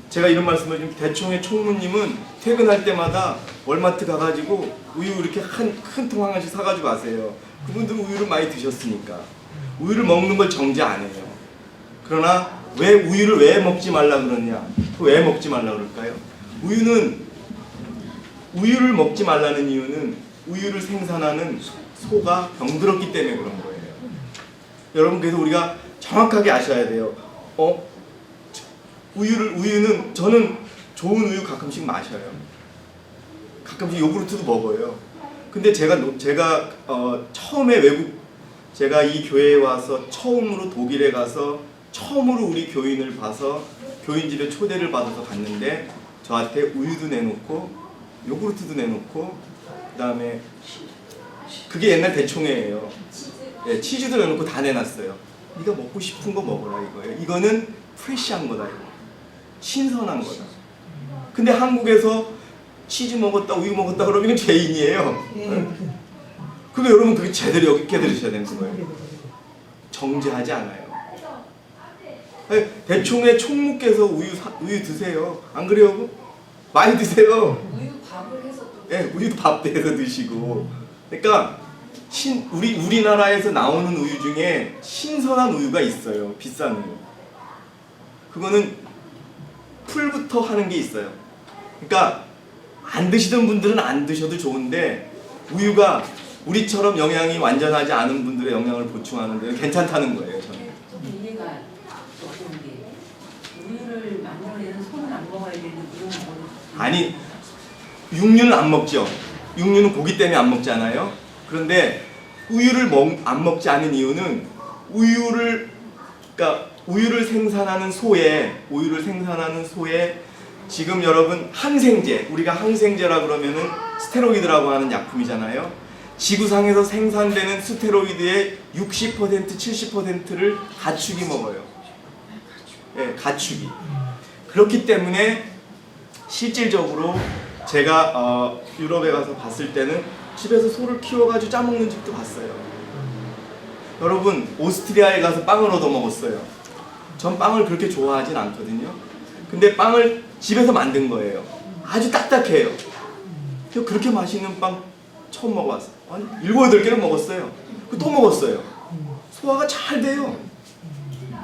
제가 이런 말씀을 좀 대충의 총무님은 퇴근할 때마다 월마트 가가지고 우유 이렇게 큰 통 하나씩 사가지고 가세요. 그분들은 우유를 많이 드셨으니까 우유를 먹는 걸 정죄 안 해요. 그러나 왜 우유를 왜 먹지 말라 그러냐? 왜 먹지 말라 그럴까요? 우유를 먹지 말라는 이유는 우유를 생산하는 소가 병들었기 때문에 그런 거예요. 여러분 그래서 우리가 정확하게 아셔야 돼요. 우유는 저는 좋은 우유 가끔씩 마셔요. 가끔씩 요구르트도 먹어요. 근데 제가 처음에 제가 이 교회에 와서 처음으로 독일에 가서 처음으로 우리 교인을 봐서 교인집에 초대를 받아서 갔는데 저한테 우유도 내놓고 요구르트도 내놓고 그다음에 그게 옛날 대총회예요. 예, 치즈도 내놓고 다 내놨어요. 네가 먹고 싶은 거 먹어라 이거예요. 이거는 프레시한 거다 이거. 신선한 거다. 근데 한국에서 치즈 먹었다 우유 먹었다 그러면 죄인이에요. 그게 여러분 그게 제대로 여기 깨달으셔야 되는 거예요. 정죄하지 않아요. 대충의 총무께서 우유 드세요. 안 그래요? 많이 드세요. 우유 밥을 해서 또 예, 우유도 밥 대서 드시고. 그러니까 우리나라에서 나오는 우유 중에 신선한 우유가 있어요. 비싼 우유. 그거는 풀부터 하는 게 있어요. 그러니까 안 드시던 분들은 안 드셔도 좋은데 우유가 우리처럼 영양이 완전하지 않은 분들의 영양을 보충하는 데 괜찮다는 거예요. 저는. 좀 이해가 어려운 게 우유를 만들어내는 소는 안 먹어야 되는 되는 그런 거는 아니, 육류는 안 먹죠. 육류는 고기 때문에 안 먹잖아요. 그런데 우유를 안 먹지 않은 이유는 그러니까 우유를 생산하는 소에 지금 여러분 항생제, 우리가 항생제라 그러면은 스테로이드라고 하는 약품이잖아요. 지구상에서 생산되는 스테로이드의 60%, 70%를 가축이 먹어요. 예, 가축이. 그렇기 때문에 실질적으로 제가 유럽에 가서 봤을 때는 집에서 소를 키워가지고 짜먹는 집도 봤어요. 여러분, 오스트리아에 가서 빵을 얻어 먹었어요. 전 빵을 그렇게 좋아하진 않거든요. 근데 빵을 집에서 만든 거예요. 아주 딱딱해요. 그렇게 맛있는 빵 처음 먹어봤어요. 아니, 7, 8개를 먹었어요. 또 먹었어요. 소화가 잘 돼요.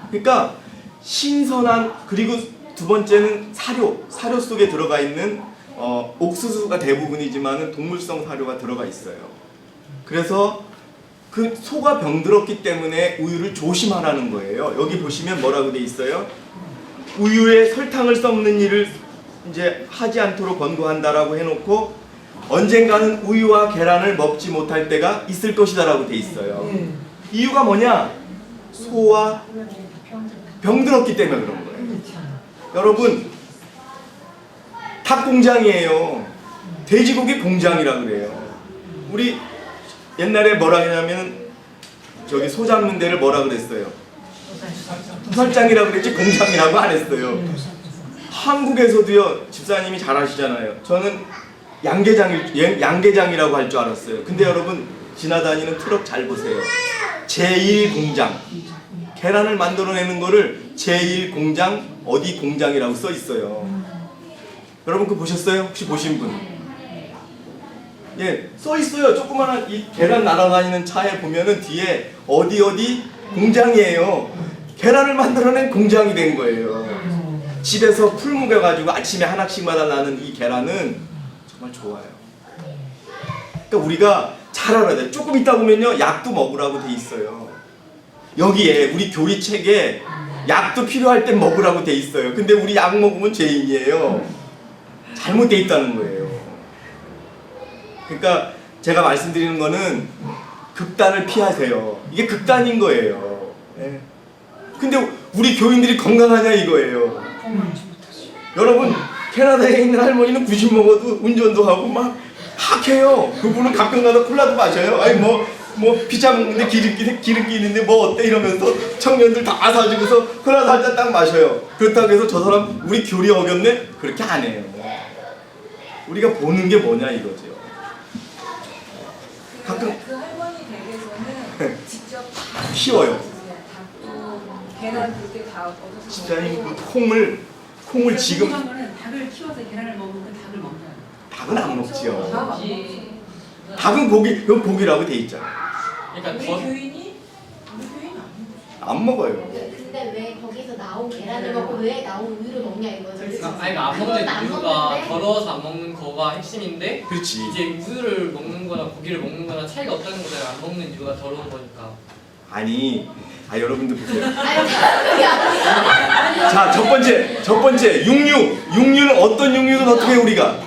그러니까 신선한, 그리고 두 번째는 사료 속에 들어가 있는 옥수수가 대부분이지만은 동물성 사료가 들어가 있어요. 그래서 그 소가 병들었기 때문에 우유를 조심하라는 거예요. 여기 보시면 뭐라고 돼 있어요? 우유에 설탕을 섞는 일을 이제 하지 않도록 권고한다라고 해놓고 언젠가는 우유와 계란을 먹지 못할 때가 있을 것이다라고 돼 있어요. 이유가 뭐냐? 소와 병들었기 때문에 그런 거예요. 여러분, 닭 공장이에요. 돼지고기 공장이라 그래요. 우리 옛날에 뭐라 그러냐면 저기 소 잡는 데를 뭐라 그랬어요? 부살장이라고 그랬지 공장이라고 안 했어요. 한국에서도요, 집사님이 잘 아시잖아요. 저는 양계장이라고 할 줄 알았어요. 근데 여러분, 지나다니는 트럭 잘 보세요. 제1공장. 계란을 만들어내는 거를 제1공장 어디 공장이라고 써 있어요. 여러분 그거 보셨어요? 혹시 보신 분? 예, 써 있어요. 조그마한 이 계란 날아다니는 차에 보면은 뒤에 어디 공장이에요. 계란을 만들어낸 공장이 된 거예요. 집에서 풀 묵여가지고 아침에 하나씩마다 나는 이 계란은 정말 좋아요. 그러니까 우리가 잘 알아야 돼. 조금 있다 보면요, 약도 먹으라고 돼 있어요. 여기에 우리 교리책에 약도 필요할 땐 먹으라고 돼 있어요. 근데 우리 약 먹으면 죄인이에요. 잘못돼 있다는 거예요. 그러니까 제가 말씀드리는 거는 극단을 피하세요. 이게 극단인 거예요. 네. 근데 우리 교인들이 건강하냐 이거예요. 여러분, 캐나다에 있는 할머니는 90 먹어도 운전도 하고 막 학해요. 그분은 가끔 가다 콜라도 마셔요. 아니 뭐 피자 먹는데 기름기 있는데 뭐 어때 이러면서 청년들 다 사주고서 콜라도 한 잔 딱 마셔요. 그렇다고 해서 저 사람 우리 교리 어겼네? 그렇게 안 해요. 우리가 보는 게 뭐냐 이거죠. 가끔 그 할머니 댁에서는 직접 다 키워요. 닭도 계란 그렇게 다 얻어서 집사님 그 콩을 지금 하면은 닭을 키워서 계란을 먹으면 그 닭을 먹나요? 닭은 안 먹지요. 닭 안 먹지. 닭은 이건 고기라고 돼 있잖아. 그러니까 우리 교인이 안 먹어요. 근데 왜 거기서 나온 계란을 먹고 왜 나온 우유를 먹냐 이거죠. 아니 안 먹는 이유가 더러워서 안 먹는 거가 핵심인데 그렇지. 이제 우유를 먹는 거나 고기를 먹는 거나 차이가 없다는 거잖아요. 안 먹는 이유가 더러운 거니까. 아니, 여러분들 보세요. 자, 첫 번째 육류는 어떤 육류든 어떻게 우리가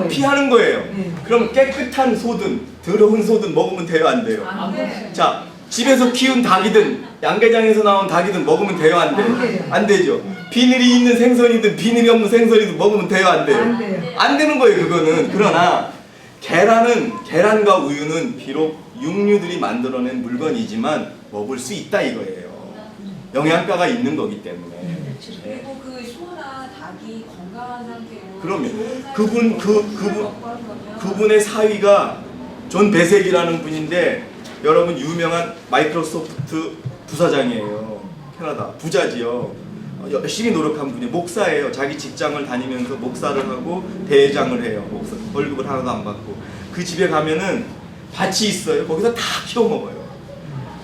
피하는 거예요. 그럼 깨끗한 소든 더러운 소든 먹으면 돼요, 안 돼요? 안 돼. 자, 집에서 키운 닭이든 양계장에서 나온 닭이든 먹으면 돼요, 안 돼요? 안 되죠. 비늘이 있는 생선이든 비늘이 없는 생선이든 먹으면 돼요, 안 돼요? 안 되는 거예요, 그거는. 그러나 계란과 우유는 비록 육류들이 만들어낸 물건이지만 먹을 수 있다 이거예요. 영양가가 있는 거기 때문에. 그리고 그 소나 닭이 건강한 상태로 그러면 그분의 사위가 존 베색이라는 분인데 여러분 유명한 마이크로소프트 부사장이에요. 캐나다 부자지요. 열심히 노력한 분이 목사예요. 자기 직장을 다니면서 목사를 하고 대회장을 해요. 목사 월급을 하나도 안 받고 그 집에 가면은 밭이 있어요. 거기서 다 키워 먹어요.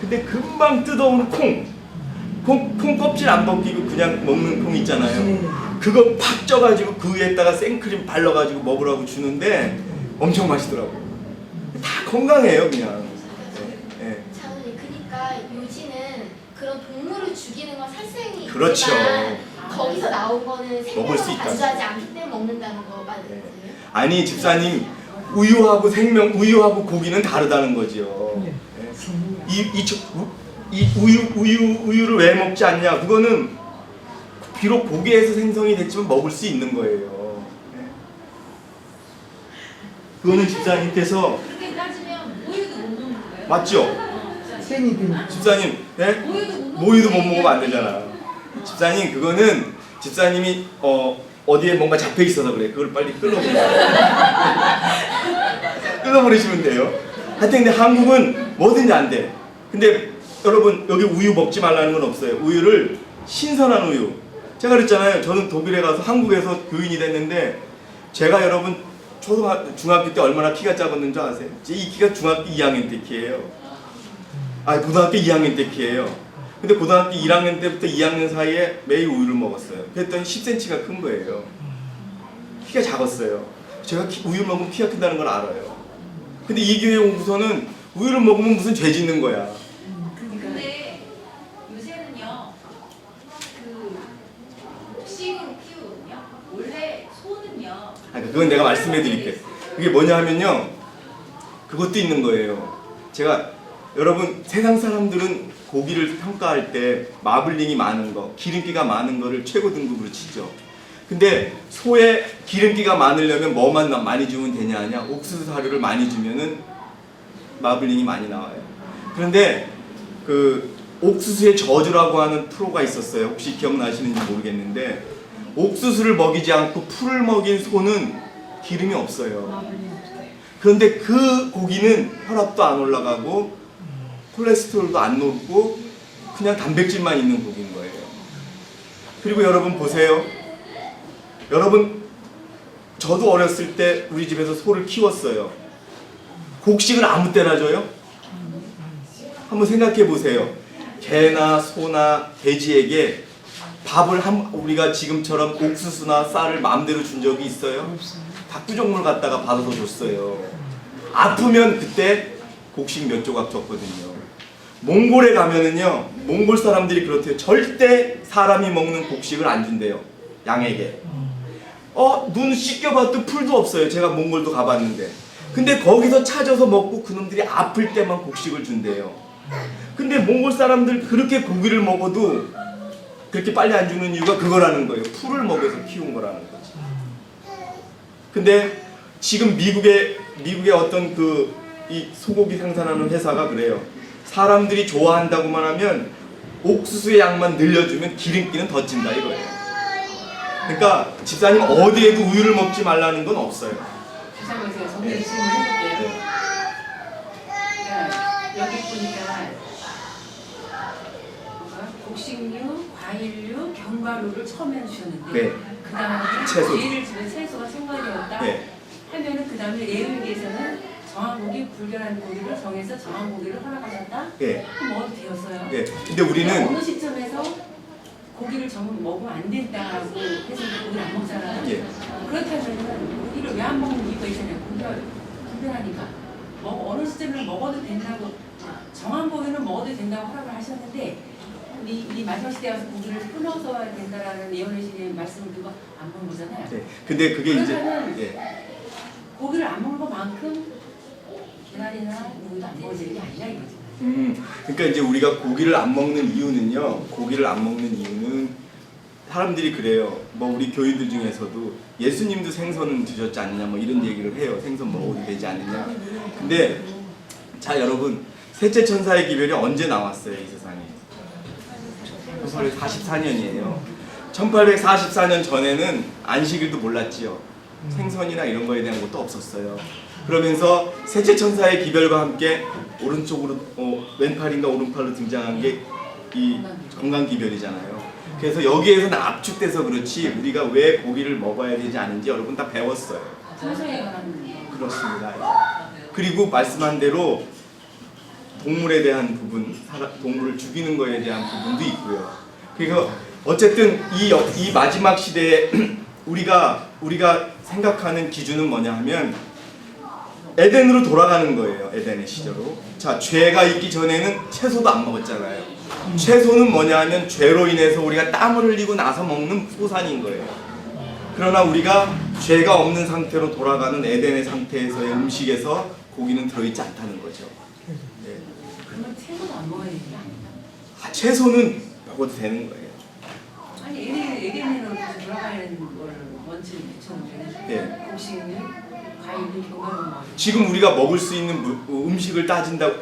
근데 금방 뜯어오는 콩 껍질 안 벗기고 그냥 먹는 콩 있잖아요. 그거 팍 쪄가지고 그 위에다가 생크림 발라가지고 먹으라고 주는데 엄청 맛있더라고요. 다 건강해요 그냥. 네. 차원이 그러니까 요지는 그런 동물을 죽이는 건 살생이 그렇죠. 있지만 거기서 나온 거는 먹을 수 생명을 있다. 간주하지 않기 때문에 먹는다는 거 맞으세요? 아니 집사님, 우유하고 고기는 다르다는 거죠. 이 우유를 왜 먹지 않냐? 그거는 비록 고기에서 생성이 됐지만 먹을 수 있는 거예요. 그거는 집사님께서 그렇게 따지면 모유도 못 먹는 거예요? 맞죠? 집사님, 네? 모유도 못 먹으면 안 되잖아. 집사님, 그거는 집사님이 어디에 뭔가 잡혀 있어서 그래. 그걸 빨리 끌어버리시면 돼요. 하여튼 근데 한국은 뭐든지 안 돼. 근데 여러분 여기 우유 먹지 말라는 건 없어요. 우유를 신선한 우유. 제가 그랬잖아요. 저는 독일에 가서 한국에서 교인이 됐는데 제가 여러분 중학교 때 얼마나 키가 작았는 줄 아세요? 이 키가 중학교 2학년 때 키예요. 고등학교 2학년 때 키예요. 근데 고등학교 1학년 때부터 2학년 사이에 매일 우유를 먹었어요. 그랬더니 10cm가 큰 거예요. 키가 작았어요. 제가 우유 먹으면 키가 큰다는 걸 알아요. 근데 이 교회 오고서는 우유를 먹으면 무슨 죄 짓는 거야. 근데 요새는요, 그 곡식으로 키우거든요. 원래 소는요. 그건 내가 말씀해 드릴게요. 그게 뭐냐 하면요, 그것도 있는 거예요. 제가 여러분 세상 사람들은 고기를 평가할 때 마블링이 많은 거, 기름기가 많은 거를 최고 등급으로 치죠. 근데 소에 기름기가 많으려면 뭐만 많이 주면 되냐 하냐, 옥수수 사료를 많이 주면은 마블링이 많이 나와요. 그런데 그 옥수수의 저주라고 하는 프로가 있었어요. 혹시 기억나시는지 모르겠는데 옥수수를 먹이지 않고 풀을 먹인 소는 기름이 없어요. 그런데 그 고기는 혈압도 안 올라가고 콜레스테롤도 안 높고 그냥 단백질만 있는 고기인 거예요. 그리고 여러분 보세요. 여러분 저도 어렸을 때 우리 집에서 소를 키웠어요. 곡식을 아무 때나 줘요? 한번 생각해 보세요. 개나 소나 돼지에게 밥을 우리가 지금처럼 옥수수나 쌀을 마음대로 준 적이 있어요? 닭구정물 갖다가 받아서 줬어요. 아프면 그때 곡식 몇 조각 줬거든요. 몽골에 가면은요, 몽골 사람들이 그렇대요. 절대 사람이 먹는 곡식을 안 준대요, 양에게. 눈 씻겨봐도 풀도 없어요. 제가 몽골도 가봤는데. 근데 거기서 찾아서 먹고 그놈들이 아플 때만 곡식을 준대요. 근데 몽골 사람들 그렇게 고기를 먹어도 그렇게 빨리 안 죽는 이유가 그거라는 거예요. 풀을 먹여서 키운 거라는 거지. 근데 지금 미국의 어떤 이 소고기 생산하는 회사가 그래요. 사람들이 좋아한다고만 하면 옥수수의 양만 늘려주면 기름기는 더 찐다 이거예요. 그러니까 집사님 어디에도 우유를 먹지 말라는 건 없어요. 죄송해요. 제가 정리 질문 해볼게요. 그러니까 여기 보니까 곡식류, 과일류, 견과류를 처음에 주셨는데 네. 그 다음에 채소. 예를 들면 채소가 생활이었다 네. 하면은 그 다음에 예언계에서는 정한 고기, 불결한 고기를 정해서 정한 고기를 허락하셨다? 예. 그럼 먹어도 되었어요. 예. 근데 우리는 어느 시점에서 고기를 먹으면 안 된다고 해서 고기를 안 먹잖아요. 예. 그렇다면 고기를 왜 안 먹는 이유가 있잖아요. 고기가 불결하니까. 어느 시점에 먹어도 된다고, 정한 고기는 먹어도 된다고 허락을 하셨는데 이 마지막 시대에 와서 고기를 끊어서 된다라는 예언의 말씀을 누가 안 본 거잖아요. 네. 근데 그게 이제 그러면은 예. 고기를 안 먹는 것만큼 계란이나 우유도 안 먹어야 되는 게 아니라 이거죠. 그러니까 이제 우리가 고기를 안 먹는 이유는요. 고기를 안 먹는 이유는 사람들이 그래요. 뭐 우리 교인들 중에서도 예수님도 생선은 드셨지 않느냐 뭐 이런 얘기를 해요. 생선 먹어도 되지 않느냐. 근데 자 여러분, 셋째 천사의 기별이 언제 나왔어요 이 세상에? 1844년이에요. 1844년 전에는 안식일도 몰랐지요. 생선이나 이런 거에 대한 것도 없었어요. 그러면서 셋째 천사의 기별과 함께 오른쪽으로 왼팔인가 오른팔로 등장한 게 이 건강 기별이잖아요. 그래서 여기에서는 압축돼서 그렇지 우리가 왜 고기를 먹어야 되지 않은지 여러분 다 배웠어요. 성서에 관한 그렇습니다. 그리고 말씀한 대로 동물에 대한 부분, 동물을 죽이는 거에 대한 부분도 있고요. 그래서 어쨌든 이 마지막 시대에 우리가 생각하는 기준은 뭐냐 하면 에덴으로 돌아가는 거예요. 에덴의 시절로. 자, 죄가 있기 전에는 채소도 안 먹었잖아요. 채소는 뭐냐 하면 죄로 인해서 우리가 땀을 흘리고 나서 먹는 소산인 거예요. 그러나 우리가 죄가 없는 상태로 돌아가는 에덴의 상태에서의 음식에서 고기는 들어있지 않다는 거죠. 네. 그러면 채소는 안 먹어야 되는 게 아니야? 아, 채소는 먹어도 되는 거예요. 아니 에덴에는 돌아가는 걸 원칙을 붙였는데 네. 곡식은 과일은 견과류만 먹어요. 지금 우리가 먹을 수 있는 음식을 따진다고,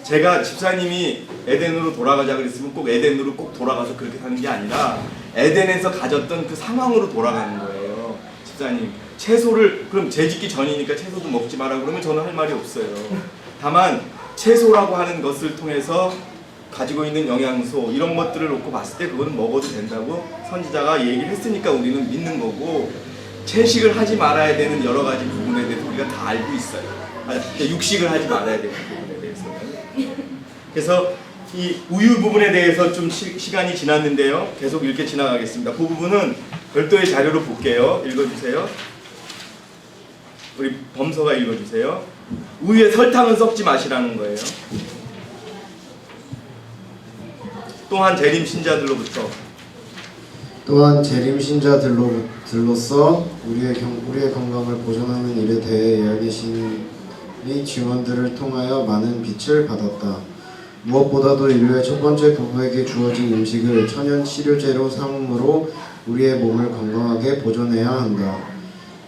제가 집사님이 에덴으로 돌아가자 그랬으면 꼭 에덴으로 꼭 돌아가서 그렇게 사는 게 아니라 에덴에서 가졌던 그 상황으로 돌아가는 거예요. 집사님, 채소를 그럼 재짓기 전이니까 채소도 먹지 마라 그러면 저는 할 말이 없어요. 다만 채소라고 하는 것을 통해서 가지고 있는 영양소 이런 것들을 놓고 봤을 때 그거는 먹어도 된다고 선지자가 얘기를 했으니까 우리는 믿는 거고, 채식을 하지 말아야 되는 여러 가지 부분에 대해서 우리가 다 알고 있어요. 육식을 하지 말아야 되는 부분에 대해서는. 그래서 이 우유 부분에 대해서 좀 시간이 지났는데요. 계속 이렇게 지나가겠습니다. 그 부분은 별도의 자료로 볼게요. 읽어주세요. 우리 범서가 읽어주세요. 우유에 설탕은 섞지 마시라는 거예요. 또한 재림 신자들로부터 또한 재림 신자들로서 우리의 건강을 보존하는 일에 대해 여기신이 증언들을 통하여 많은 빛을 받았다. 무엇보다도 인류의 첫 번째 부부에게 주어진 음식을 천연 치료제로 삼음으로 우리의 몸을 건강하게 보존해야 한다.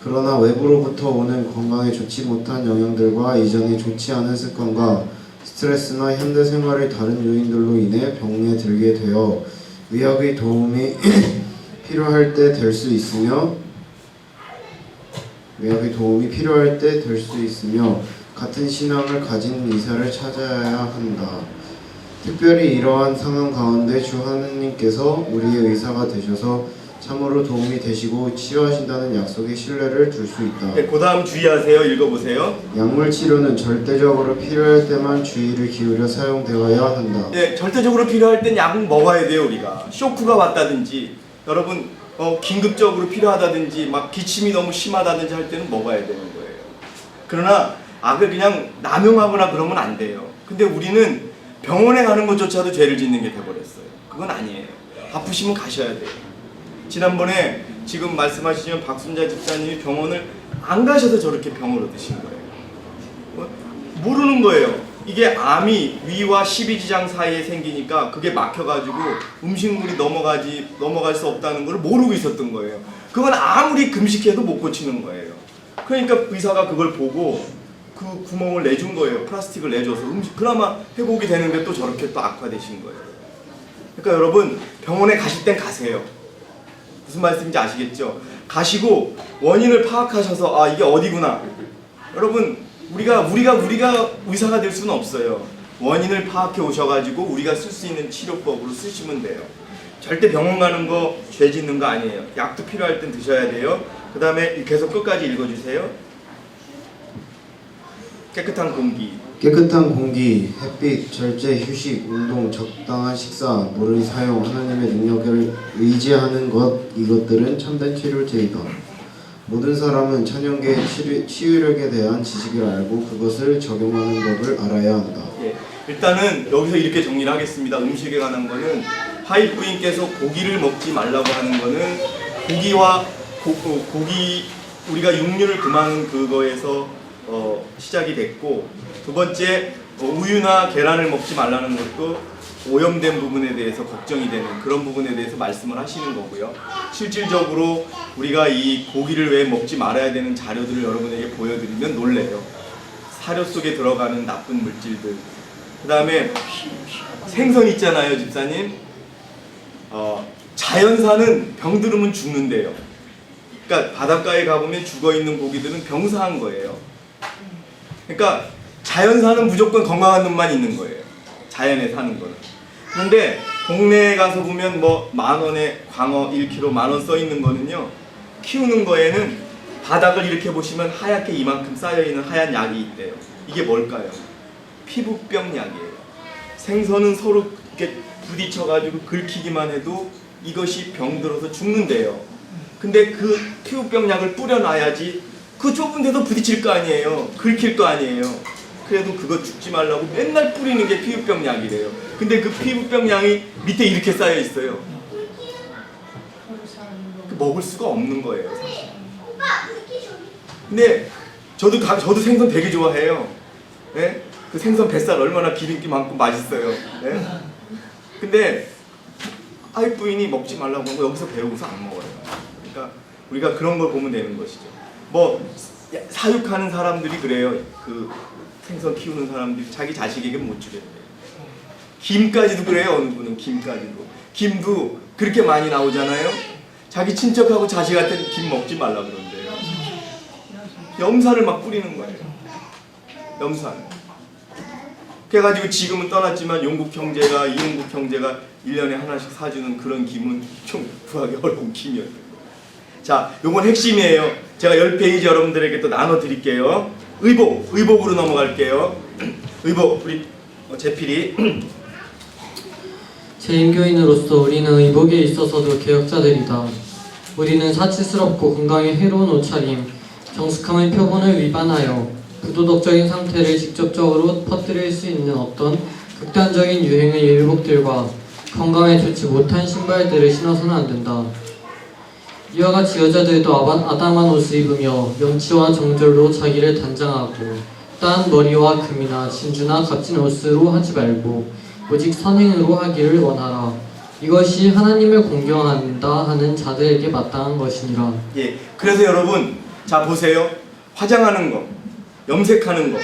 그러나 외부로부터 오는 건강에 좋지 못한 영향들과 이전에 좋지 않은 습관과 스트레스나 현대 생활의 다른 요인들로 인해 병에 들게 되어 의학의 도움이 필요할 때 될 수 있으며 같은 신앙을 가진 의사를 찾아야 한다. 특별히 이러한 상황 가운데 주 하느님께서 우리의 의사가 되셔서 참으로 도움이 되시고 치료하신다는 약속에 신뢰를 둘 수 있다. 네, 그 다음 주의하세요. 읽어보세요. 약물 치료는 절대적으로 필요할 때만 주의를 기울여 사용되어야 한다. 네, 절대적으로 필요할 땐 약은 먹어야 돼요. 우리가 쇼크가 왔다든지 여러분 긴급적으로 필요하다든지 막 기침이 너무 심하다든지 할 때는 먹어야 되는 거예요. 그러나 악을 그냥 남용하거나 그러면 안 돼요. 근데 우리는 병원에 가는 것조차도 죄를 짓는 게 돼버렸어요. 그건 아니에요. 아프시면 가셔야 돼요. 지난번에 지금 말씀하시지만 박순자 집사님이 병원을 안 가셔서 저렇게 병을 얻으신 거예요. 모르는 거예요. 이게 암이 위와 십이지장 사이에 생기니까 그게 막혀가지고 음식물이 넘어갈 수 없다는 걸 모르고 있었던 거예요. 그건 아무리 금식해도 못 고치는 거예요. 그러니까 의사가 그걸 보고 그 구멍을 내준 거예요. 플라스틱을 내줘서 그나마 회복이 되는데 또 저렇게 또 악화되신 거예요. 그러니까 여러분 병원에 가실 땐 가세요. 무슨 말씀인지 아시겠죠? 가시고 원인을 파악하셔서 아 이게 어디구나. 여러분 우리가 의사가 될 수는 없어요. 원인을 파악해 오셔가지고 우리가 쓸 수 있는 치료법으로 쓰시면 돼요. 절대 병원 가는 거 죄 짓는 거 아니에요. 약도 필요할 땐 드셔야 돼요. 그 다음에 계속 끝까지 읽어주세요. 깨끗한 공기, 햇빛, 절제, 휴식, 운동, 적당한 식사, 물의 사용, 하나님의 능력을 의지하는 것, 이것들은 참된 치료제이다. 모든 사람은 천연계의 치유력에 대한 지식을 알고 그것을 적용하는 법을 알아야 한다. 예, 일단은 여기서 이렇게 정리를 하겠습니다. 음식에 관한 거는 화일 부인께서 고기를 먹지 말라고 하는 거는 고기와 고기 우리가 육류를 금하는 그거에서 시작이 됐고, 두 번째 우유나 계란을 먹지 말라는 것도 오염된 부분에 대해서 걱정이 되는 그런 부분에 대해서 말씀을 하시는 거고요. 실질적으로 우리가 이 고기를 왜 먹지 말아야 되는 자료들을 여러분에게 보여드리면 놀래요. 사료 속에 들어가는 나쁜 물질들. 그 다음에 생선 있잖아요, 집사님. 자연산은 병들으면 죽는데요. 그러니까 바닷가에 가보면 죽어있는 고기들은 병사한 거예요. 그러니까 자연산은 무조건 건강한 놈만 있는 거예요. 자연에 사는 거는. 그런데 동네에 가서 보면 뭐 10,000원에 광어 1kg 10,000원 써 있는 거는요, 키우는 거에는 바닥을 이렇게 보시면 하얗게 이만큼 쌓여있는 하얀 약이 있대요. 이게 뭘까요? 피부병 약이에요. 생선은 서로 이렇게 부딪혀가지고 긁히기만 해도 이것이 병들어서 죽는데요. 근데 그 피부병 약을 뿌려놔야지 그 좁은 데도 부딪힐 거 아니에요. 긁힐 거 아니에요. 그래도 그거 죽지 말라고 맨날 뿌리는 게 피부병 약이래요. 근데 그 피부병 약이 밑에 이렇게 쌓여 있어요. 먹을 수가 없는 거예요, 사실. 근데 저도 생선 되게 좋아해요. 네? 그 생선 뱃살 얼마나 기름기 많고 맛있어요. 네? 근데 아이 부인이 먹지 말라고 하고 여기서 배우고서 안 먹어요. 그러니까 우리가 그런 걸 보면 되는 것이죠. 뭐 사육하는 사람들이 그래요. 그 생선 키우는 사람들이 자기 자식에게 못 주겠대요. 김까지도 그래요. 어느 분은 김까지도. 김도 그렇게 많이 나오잖아요. 자기 친척하고 자식한테 김 먹지 말라 그런대요. 염산을 막 뿌리는 거예요. 염산. 그래가지고 지금은 떠났지만 용국 형제가 이용국 형제가 1년에 하나씩 사주는 그런 김은 좀 구하기 어려운 김이었던 거예요. 자, 요건 핵심이에요. 제가 10페이지 여러분들에게 또 나눠드릴게요. 의복으로 넘어갈게요. 의복, 우리 제필이. 재임교인으로서 우리는 의복에 있어서도 개혁자들이다. 우리는 사치스럽고 건강에 해로운 옷차림, 정숙함의 표본을 위반하여 부도덕적인 상태를 직접적으로 퍼뜨릴 수 있는 어떤 극단적인 유행의 의복들과 건강에 좋지 못한 신발들을 신어서는 안 된다. 이와 같이 여자들도 아담한 옷을 입으며 염치와 정절로 자기를 단장하고 딴 머리와 금이나 진주나 값진 옷으로 하지 말고 오직 선행으로 하기를 원하라. 이것이 하나님을 공경한다 하는 자들에게 마땅한 것이니라. 예, 그래서 여러분, 자 보세요. 화장하는 거, 염색하는 거,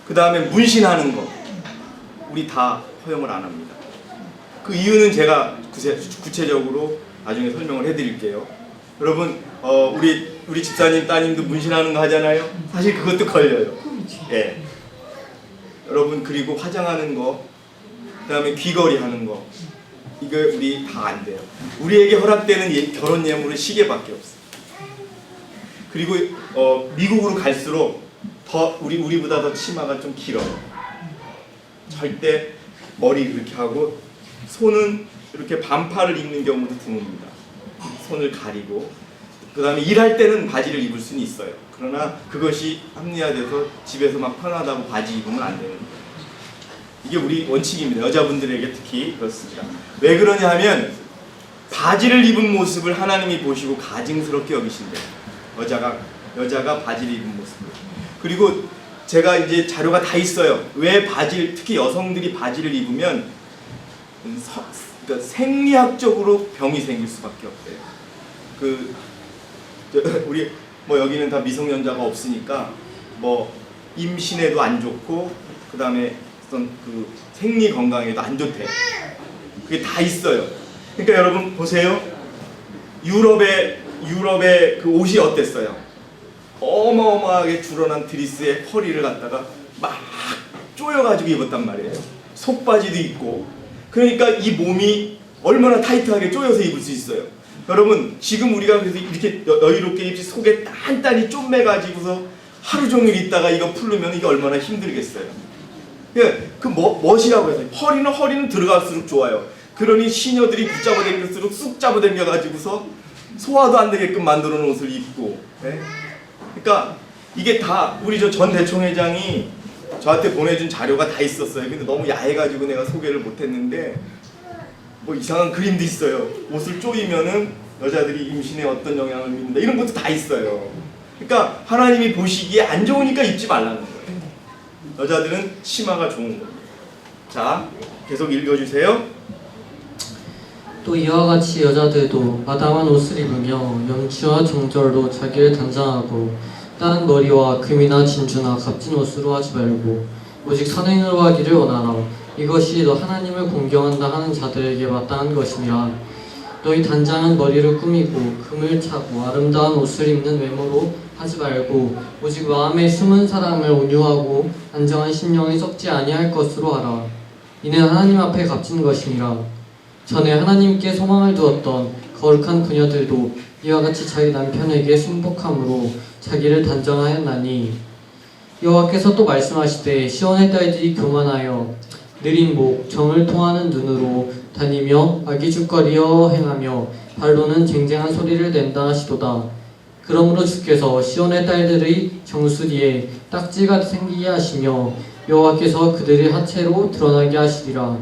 그 다음에 문신하는 거, 우리 다 허용을 안 합니다. 그 이유는 제가 구체적으로 나중에 설명을 해드릴게요. 여러분, 우리 집사님 따님도 문신하는 거 하잖아요. 사실 그것도 걸려요. 예. 여러분, 그리고 화장하는 거, 그 다음에 귀걸이 하는 거, 이거 우리 다 안 돼요. 우리에게 허락되는 결혼 예물은 시계밖에 없어요. 그리고 미국으로 갈수록 더 우리보다 더 치마가 좀 길어요. 절대 머리 이렇게 하고 손은 이렇게 반팔을 입는 경우도 드뭅니다. 손을 가리고 그 다음에 일할 때는 바지를 입을 수는 있어요. 그러나 그것이 합리화돼서 집에서 막 편하다고 바지 입으면 안 되는 거예요. 이게 우리 원칙입니다. 여자분들에게 특히 그렇습니다. 왜 그러냐 하면 바지를 입은 모습을 하나님이 보시고 가증스럽게 여기신대요. 여자가 바지를 입은 모습을. 그리고 제가 이제 자료가 다 있어요. 왜 특히 여성들이 바지를 입으면 그러니까 생리학적으로 병이 생길 수밖에 없대요. 우리 뭐 여기는 다 미성년자가 없으니까 뭐 임신에도 안 좋고 그 다음에 어떤 그 생리 건강에도 안 좋대. 그게 다 있어요. 그러니까 여러분 보세요. 유럽의 그 옷이 어땠어요? 어마어마하게 줄어난 드리스에 허리를 갖다가 막 조여가지고 입었단 말이에요. 속바지도 있고. 그러니까 이 몸이 얼마나 타이트하게 조여서 입을 수 있어요. 여러분 지금 우리가 그래서 이렇게 여유롭게 입지 속에 단단히 쪼매가지고서 하루 종일 있다가 이거 풀르면 이게 얼마나 힘들겠어요. 그 멋이라고 해서 허리는 들어갈수록 좋아요. 그러니 시녀들이 붙잡아 당길수록 쑥 잡아 당겨가지고서 소화도 안 되게끔 만들어 놓은 옷을 입고. 네? 그러니까 이게 다 우리 전 대총회장이 저한테 보내준 자료가 다 있었어요. 근데 너무 야해가지고 내가 소개를 못했는데 뭐 이상한 그림도 있어요. 옷을 조이면은 여자들이 임신에 어떤 영향을 미친다 이런 것도 다 있어요. 그러니까 하나님이 보시기에 안 좋으니까 입지 말라는 거예요. 여자들은 치마가 좋은 거예요. 자, 계속 읽어주세요. 또 이와 같이 여자들도 마담한 옷을 입으며 염치와 정절로 자기를 단장하고 딴 머리와 금이나 진주나 값진 옷으로 하지 말고 오직 선행으로 하기를 원하라. 이것이 너 하나님을 공경한다 하는 자들에게 마땅한 것이니라. 너희 단장은 머리를 꾸미고 금을 차고 아름다운 옷을 입는 외모로 하지 말고 오직 마음에 숨은 사람을 온유하고 안정한 심령이 썩지 아니할 것으로 하라. 이는 하나님 앞에 값진 것이니라. 전에 하나님께 소망을 두었던 거룩한 그녀들도 이와 같이 자기 남편에게 순복함으로 자기를 단정하였나니 여호와께서 또 말씀하시되 시온의 딸들이 교만하여 느린 목 정을 통하는 눈으로 다니며 아기죽거리어 행하며 발로는 쟁쟁한 소리를 낸다 하시도다. 그러므로 주께서 시온의 딸들의 정수리에 딱지가 생기게 하시며 여호와께서 그들의 하체로 드러나게 하시리라.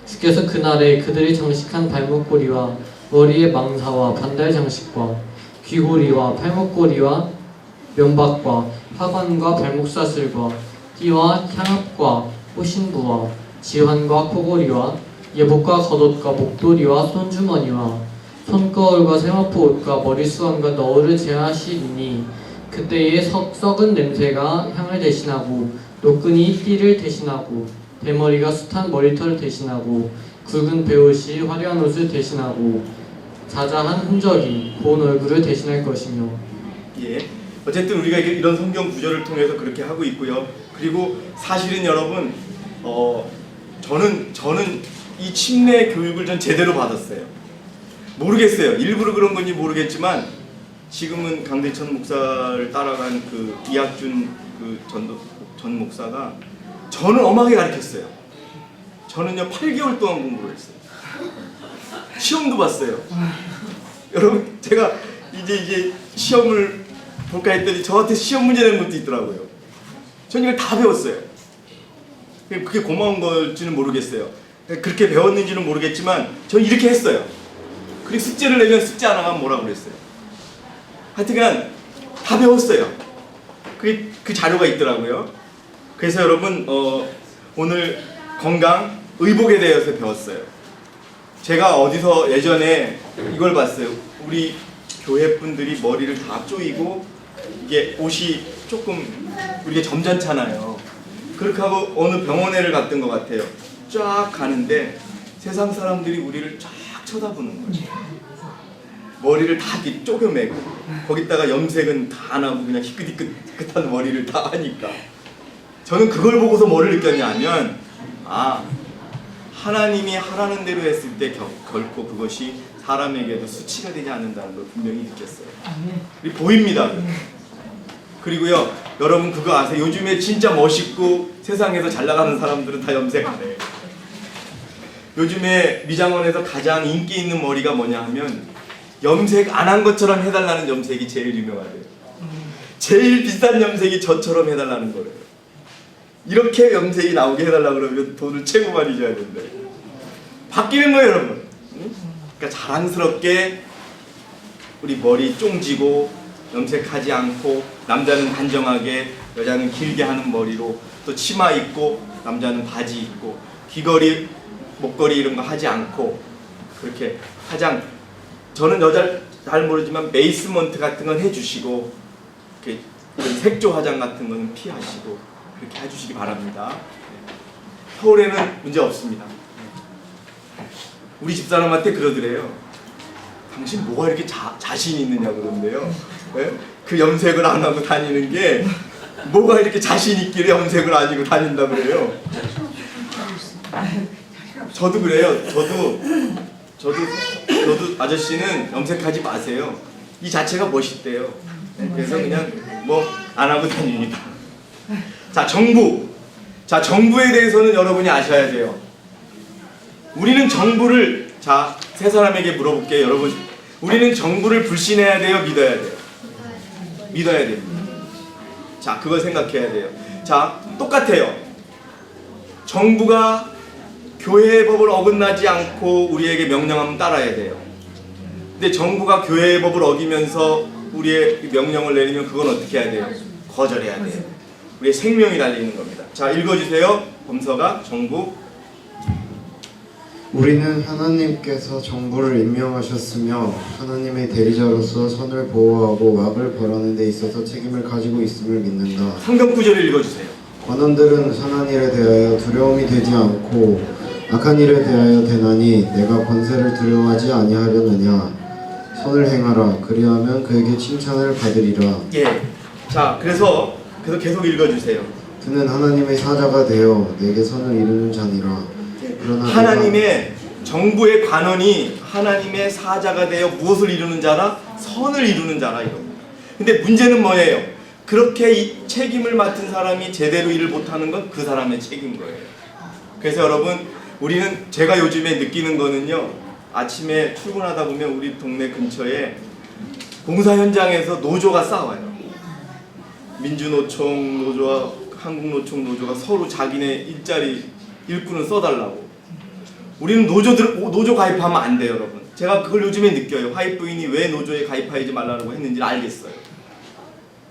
주께서 그날에 그들의 장식한 발목고리와 머리의 망사와 반달 장식과 귀고리와 팔목고리와 면박과 화관과 발목사슬과 띠와 향압과 호신부와 지환과 코고리와 예복과 겉옷과 목도리와 손주머니와 손거울과 세마포 옷과 머리수건과 너울을 제하시리니 그때에 썩은 냄새가 향을 대신하고 노끈이 띠를 대신하고 대머리가 숱한 머리털을 대신하고 굵은 베옷이 화려한 옷을 대신하고 자자한 흔적이 고운 얼굴을 대신할 것이며. 예. 어쨌든 우리가 이런 성경 구절을 통해서 그렇게 하고 있고요. 그리고 사실은 여러분, 저는 이 침례 교육을 전 제대로 받았어요. 모르겠어요. 일부러 그런 건지 모르겠지만 지금은 강대천 목사를 따라간 그 이학준 전 목사가 저는 엄하게 가르쳤어요. 저는요 8개월 동안 공부를 했어요. 시험도 봤어요. 여러분, 제가 이제 시험을 볼까 했더니 저한테 시험 문제 내는 것도 있더라고요. 전 이걸 다 배웠어요. 그게 고마운 걸지는 모르겠어요. 그렇게 배웠는지는 모르겠지만 전 이렇게 했어요. 그리고 숙제를 내면 숙제 안 하면 뭐라고 그랬어요. 하여튼간 다 배웠어요. 그 자료가 있더라고요. 그래서 여러분, 오늘 건강, 의복에 대해서 배웠어요. 제가 어디서 예전에 이걸 봤어요. 우리 교회 분들이 머리를 다 조이고 이게 옷이 조금 우리가 점잖잖아요. 그렇게 하고 어느 병원에를 갔던 것 같아요. 쫙 가는데 세상 사람들이 우리를 쫙 쳐다보는 거예요. 머리를 다 이렇게 쪼겨매고 거기다가 염색은 다 안 하고 그냥 희끗희끗한 머리를 다 하니까 저는 그걸 보고서 뭐를 느꼈냐면, 하나님이 하라는 대로 했을 때 결코 그것이 사람에게도 수치가 되지 않는다는 걸 분명히 느꼈어요. 보입니다. 그리고요, 여러분 그거 아세요? 요즘에 진짜 멋있고 세상에서 잘 나가는 사람들은 다 염색 안 해요. 요즘에 미장원에서 가장 인기 있는 머리가 뭐냐 하면 염색 안 한 것처럼 해달라는 염색이 제일 유명하대요. 제일 비싼 염색이 저처럼 해달라는 거래요. 이렇게 염색이 나오게 해달라 그러면 돈을 최고 많이 줘야 된대. 바뀌는 거예요, 여러분. 그러니까 자랑스럽게 우리 머리 쫑지고 염색하지 않고, 남자는 단정하게, 여자는 길게 하는 머리로, 또 치마 입고 남자는 바지 입고, 귀걸이, 목걸이 이런 거 하지 않고, 그렇게 화장, 저는 여자 잘 모르지만 베이스먼트 같은 건 해주시고, 이렇게 색조 화장 같은 거는 피하시고 그렇게 해주시기 바랍니다. 서울에는 문제 없습니다. 우리 집사람한테 그러더래요. 당신 뭐가 이렇게 자신 있느냐 그러는데요. 네? 그 염색을 안 하고 다니는 게 뭐가 이렇게 자신 있길래 염색을 안 하고 다닌다 그래요. 저도 그래요. 저도 아저씨는 염색하지 마세요. 이 자체가 멋있대요. 그래서 그냥 뭐 안 하고 다닙니다. 자, 정부에 대해서는 여러분이 아셔야 돼요. 우리는 정부를, 세 사람에게 물어볼게요. 여러분, 우리는 정부를 불신해야 돼요, 믿어야 돼요? 믿어야 됩니다. 자, 그걸 생각해야 돼요. 자, 똑같아요. 정부가 교회의 법을 어긋나지 않고 우리에게 명령하면 따라야 돼요. 근데 정부가 교회의 법을 어기면서 우리의 명령을 내리면 그건 어떻게 해야 돼요? 거절해야 돼요. 우리의 생명이 달리는 겁니다. 자, 읽어주세요. 범서가 정부. 우리는 하나님께서 정부를 임명하셨으며 하나님의 대리자로서 선을 보호하고 악을 벌하는 데 있어서 책임을 가지고 있음을 믿는다. 성경 구절을 읽어주세요. 관원들은 선한 일에 대하여 두려움이 되지 않고 악한 일에 대하여 대나니 내가 권세를 두려워하지 아니하려느냐. 선을 행하라. 그리하면 그에게 칭찬을 받으리라. 예. 자, 그래서 계속 읽어주세요. 그는 하나님의 사자가 되어 내게 선을 이루는 자니라. 그러나 하나님의 정부의 관원이 하나님의 사자가 되어 무엇을 이루는 자라? 선을 이루는 자라 이겁니다. 근데 문제는 뭐예요? 그렇게 이 책임을 맡은 사람이 제대로 일을 못하는 건 그 사람의 책임인 거예요. 그래서 여러분, 제가 요즘에 느끼는 거는요, 아침에 출근하다 보면 우리 동네 근처에 봉사 현장에서 노조가 싸워요. 민주노총 노조와 한국노총 노조가 서로 자기네 일꾼을 써달라고. 우리는 노조 가입하면 안 돼요, 여러분. 제가 그걸 요즘에 느껴요. 화이트부인이 왜 노조에 가입하지 말라고 했는지 알겠어요.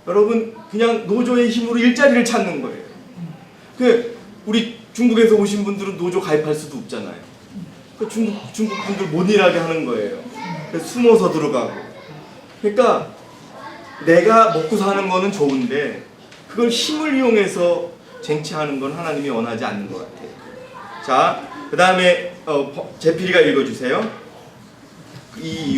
여러분, 그냥 노조의 힘으로 일자리를 찾는 거예요. 우리 중국에서 오신 분들은 노조 가입할 수도 없잖아요. 중국 분들 못 일하게 하는 거예요. 그래서 숨어서 들어가고. 그러니까 내가 먹고 사는 거는 좋은데 그걸 힘을 이용해서 쟁취하는 건 하나님이 원하지 않는 것 같아요. 자, 그 다음에 제필이가 읽어주세요. 이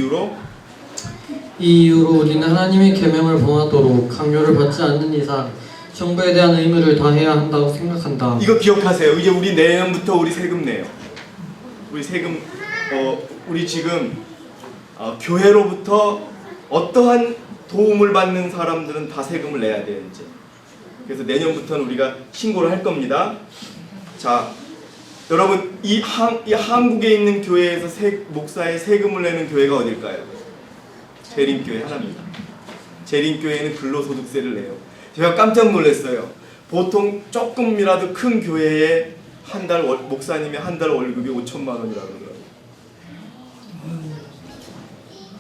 이유로 우리는 하나님의 계명을 범하도록 강요를 받지 않는 이상 정부에 대한 의무를 다해야 한다고 생각한다. 이거 기억하세요. 이제 우리 내년부터 우리 세금 내요. 우리 세금 우리 지금 교회로부터 어떠한 도움을 받는 사람들은 다 세금을 내야 돼요, 이제. 그래서 내년부터는 우리가 신고를 할 겁니다. 자, 여러분, 이 한국에 있는 교회에서 목사의 세금을 내는 교회가 어딜까요? 재림교회 하나입니다. 재림교회는 근로소득세를 내요. 제가 깜짝 놀랐어요. 보통 조금이라도 큰 교회에 목사님의 한 달 월급이 5천만 원이라고 그러더라고요.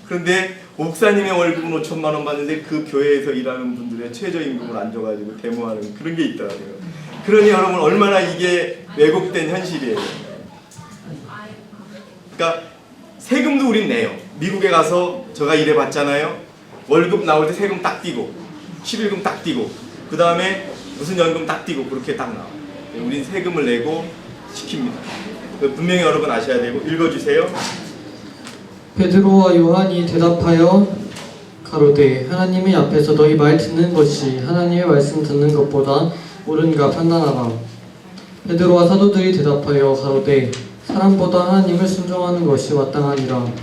그런데 목사님의 월급은 5천만 원 받는데 그 교회에서 일하는 분들의 최저임금을 안 줘가지고 데모하는 그런 게 있더라고요. 그러니 여러분, 얼마나 이게 왜곡된 현실이에요. 그러니까 세금도 우린 내요. 미국에 가서 제가 일해봤잖아요. 월급 나올 때 세금 딱 띄고 11금 딱 띄고 그 다음에 무슨 연금 딱 띄고 그렇게 딱 나와요. 우린 세금을 내고 지킵니다. 분명히 여러분 아셔야 되고. 읽어주세요. 베드로와 요한이 대답하여 가로되 하나님의 앞에서 너희 말 듣는 것이 하나님의 말씀 듣는 것보다 옳은가 판단하라. 베드로와 사도들이 대답하여 가로되 사람보다 하나님을 순종하는 것이 마땅하니라.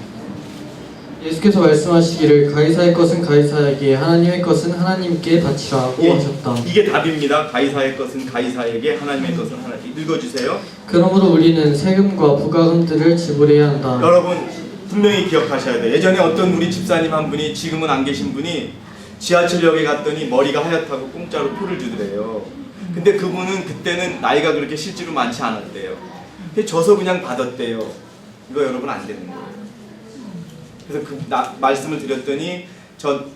예수께서 말씀하시기를 가이사의 것은 가이사에게 하나님의 것은 하나님께 바치라고 하셨다. 이게 답입니다. 가이사의 것은 가이사에게 하나님의 것은 하나님께. 읽어주세요. 그러므로 우리는 세금과 부가금들을 지불해야 한다. 여러분, 분명히 기억하셔야 돼요. 예전에 어떤 우리 집사님 한 분이, 지금은 안 계신 분이 지하철역에 갔더니 머리가 하얗다고 공짜로 표를 주더래요. 근데 그분은 그때는 나이가 그렇게 실제로 많지 않았대요. 져서 그냥 받았대요. 이거 여러분 안 되는 거예요. 그래서 말씀을 드렸더니 저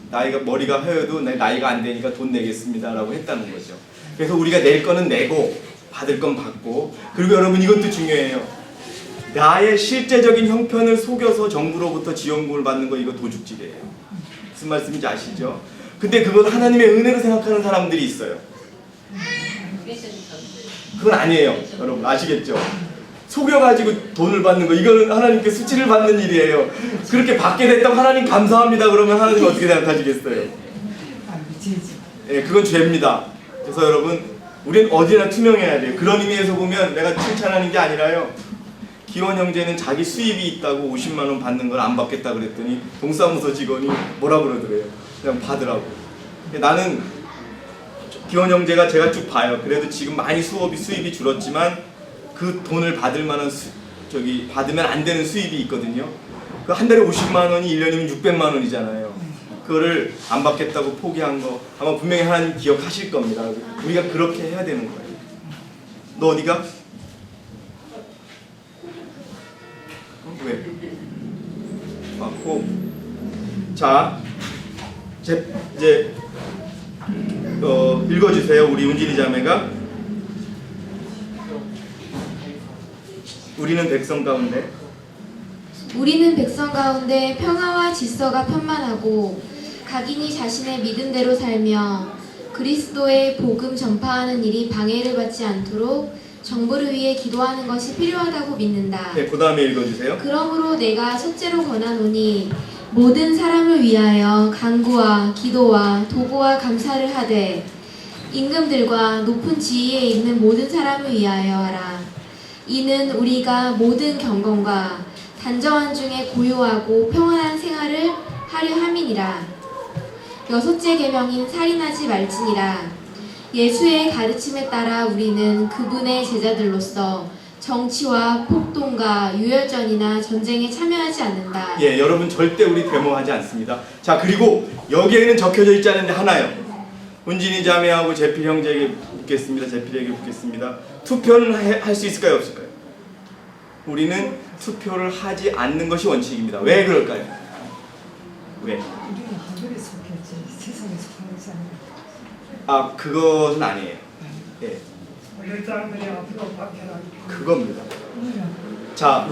머리가 하여도 나이가 안 되니까 돈 내겠습니다라고 했다는 거죠. 그래서 우리가 낼 거는 내고 받을 건 받고, 그리고 여러분 이것도 중요해요. 나의 실제적인 형편을 속여서 정부로부터 지원금을 받는 거, 이거 도둑질이에요. 무슨 말씀인지 아시죠? 근데 그건 하나님의 은혜로 생각하는 사람들이 있어요. 그건 아니에요. 여러분 아시겠죠? 속여가지고 돈을 받는 거, 이거는 하나님께 수치를 받는 일이에요. 그렇게 받게 됐다고 하나님 감사합니다 그러면 하나님 어떻게 생각하시겠어요? 예, 그건 죄입니다. 그래서 여러분, 우린 어디나 투명해야 돼요. 그런 의미에서 보면 내가 칭찬하는 게 아니라요, 기원 형제는 자기 수입이 있다고 50만 원 받는 걸 안 받겠다 그랬더니 동사무소 직원이 뭐라 그러더래요. 그냥 받으라고. 나는 기원 형제가 제가 쭉 봐요. 그래도 지금 많이 수입이 줄었지만 그 돈을 받을 만한 받으면 안 되는 수입이 있거든요. 그 한 달에 50만 원이 1년이면 600만 원이잖아요. 그거를 안 받겠다고 포기한 거 아마 분명히 하나님 기억하실 겁니다. 우리가 그렇게 해야 되는 거예요. 너 어디가? 왜? 맞고. 자, 이제 읽어주세요. 우리 운진이 자매가. 우리는 백성 가운데 평화와 질서가 편만하고 각인이 자신의 믿음대로 살며 그리스도의 복음 전파하는 일이 방해를 받지 않도록 정보를 위해 기도하는 것이 필요하다고 믿는다. 네, 그 다음에 읽어주세요. 그러므로 내가 첫째로 권하노니 모든 사람을 위하여 간구와 기도와 도구와 감사를 하되 임금들과 높은 지위에 있는 모든 사람을 위하여 하라. 이는 우리가 모든 경건과 단정한 중에 고요하고 평안한 생활을 하려 함이니라. 여섯째 계명인 살인하지 말지니라. 예수의 가르침에 따라 우리는 그분의 제자들로서 정치와 폭동과 유혈전이나 전쟁에 참여하지 않는다. 예, 여러분 절대 우리 데모하지 않습니다. 자, 그리고 여기에는 적혀져 있지 않은데 하나요. 은진이 자매하고 제필 형제에게 묻겠습니다. 제필에게 묻겠습니다. 투표는 할 수 있을까요, 없을까요? 우리는 투표를 하지 않는 것이 원칙입니다. 왜 그럴까요? 왜? 우리는 하늘에 속했지 세상에 속한 것이 아니야. 아, 그것은 아니에요. 예, 우리 사람들이 앞으로 박해라. 그겁니다. 자,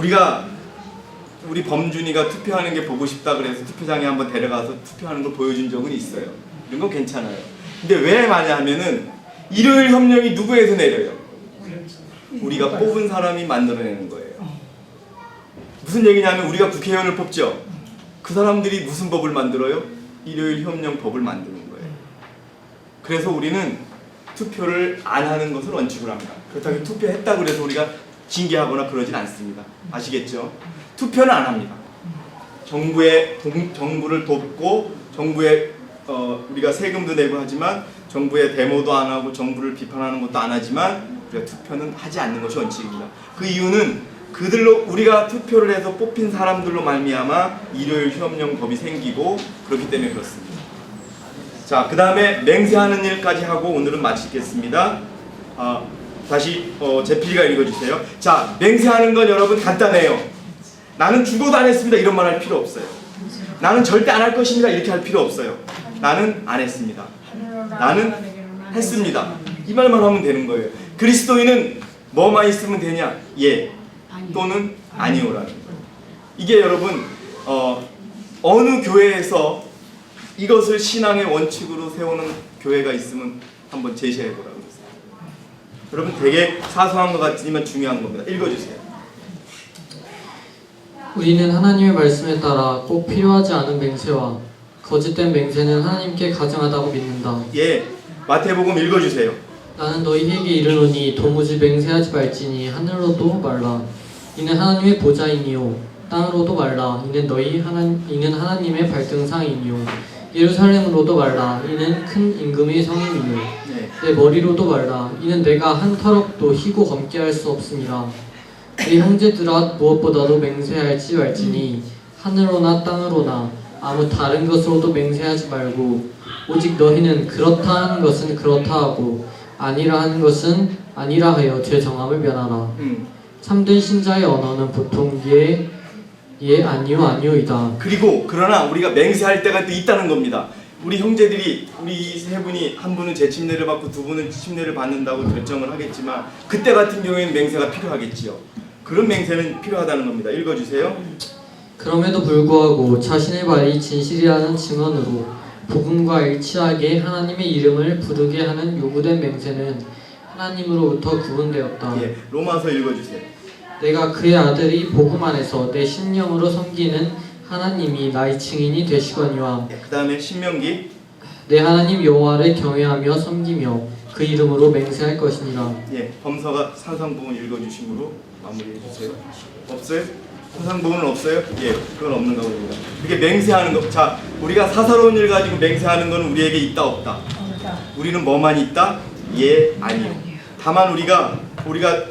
우리 범준이가 투표하는 게 보고 싶다 그래서 투표장에 한번 데려가서 투표하는 걸 보여준 적은 있어요. 이런 건 괜찮아요. 근데 왜 많이 하면은 일요일 협령이 누구에서 내려요? 우리가 뽑은 사람이 만들어내는 거예요. 무슨 얘기냐면 우리가 국회의원을 뽑죠. 그 사람들이 무슨 법을 만들어요? 일요일 협령 법을 만드는 거예요. 그래서 우리는 투표를 안 하는 것을 원칙으로 합니다. 그렇다고 투표했다고 해서 우리가 징계하거나 그러진 않습니다. 아시겠죠? 투표는 안 합니다. 정부를 돕고 정부에 우리가 세금도 내고 하지만 정부의 데모도 안 하고 정부를 비판하는 것도 안 하지만 우리가 투표는 하지 않는 것이 원칙입니다. 그 이유는 그들로 우리가 투표를 해서 뽑힌 사람들로 말미암아 일요일 협령법이 생기고 그렇기 때문에 그렇습니다. 자, 그 다음에 맹세하는 일까지 하고 오늘은 마치겠습니다. 다시 제필이가 읽어주세요. 자, 맹세하는 건 여러분 간단해요. 나는 죽어도 안 했습니다. 이런 말 할 필요 없어요. 나는 절대 안 할 것입니다. 이렇게 할 필요 없어요. 나는 안 했습니다. 나는 했습니다. 이 말만 하면 되는 거예요. 그리스도인은 뭐만 있으면 되냐? 예 또는 아니오라는 거예요. 이게 여러분 어느 교회에서 이것을 신앙의 원칙으로 세우는 교회가 있으면 한번 제시해 보라고 그랬어요. 여러분 되게 사소한 것 같지만 중요한 겁니다. 읽어주세요. 우리는 하나님의 말씀에 따라 꼭 필요하지 않은 맹세와 거짓된 맹세는 하나님께 가증하다고 믿는다. 예, 마태복음 읽어주세요. 나는 너희에게 이르노니 도무지 맹세하지 말지니 하늘로도 말라. 이는 하나님의 보좌이니요 땅으로도 말라. 이는 하나님의 발등상이니요 예루살렘으로도 말라. 이는 큰 임금의 성임이요 네. 내 머리로도 말라. 이는 내가 한 터럭도 희고 검게 할 수 없음이라. 내 형제들아 무엇보다도 맹세할지 말지니 하늘로나 땅으로나 아무 다른 것으로도 맹세하지 말고 오직 너희는 그렇다 하는 것은 그렇다 하고 아니라 하는 것은 아니라 하여 죄 정함을 면하라. 참된 신자의 언어는 보통 예 아니요 아니요이다. 그리고 그러나 우리가 맹세할 때가 또 있다는 겁니다. 우리 형제들이 우리 세 분이 한 분은 재침례를 받고 두 분은 침례를 받는다고 결정을 하겠지만 그때 같은 경우에는 맹세가 필요하겠지요. 그런 맹세는 필요하다는 겁니다. 읽어주세요. 그럼에도 불구하고 자신의 말이 진실이라는 증언으로 복음과 일치하게 하나님의 이름을 부르게 하는 요구된 맹세는 하나님으로부터 구분되었다. 예, 로마서 읽어주세요. 내가 그의 아들이 복음 안에서 내 심령으로 섬기는 하나님이 나의 증인이 되시거니와 예, 그 다음에 신명기. 내 하나님 여호와를 경외하며 섬기며 그 이름으로 맹세할 것이니라. 예, 범서가 사상 부분 읽어주심으로 마무리해 주세요. 없어요? 사상 부분은 없어요? 예, 그건 없는가 봅니다. 이게 맹세하는 것. 자, 우리가 사사로운 일 가지고 맹세하는 건 우리에게 있다 없다. 우리는 뭐만 있다? 예, 아니요. 다만 우리가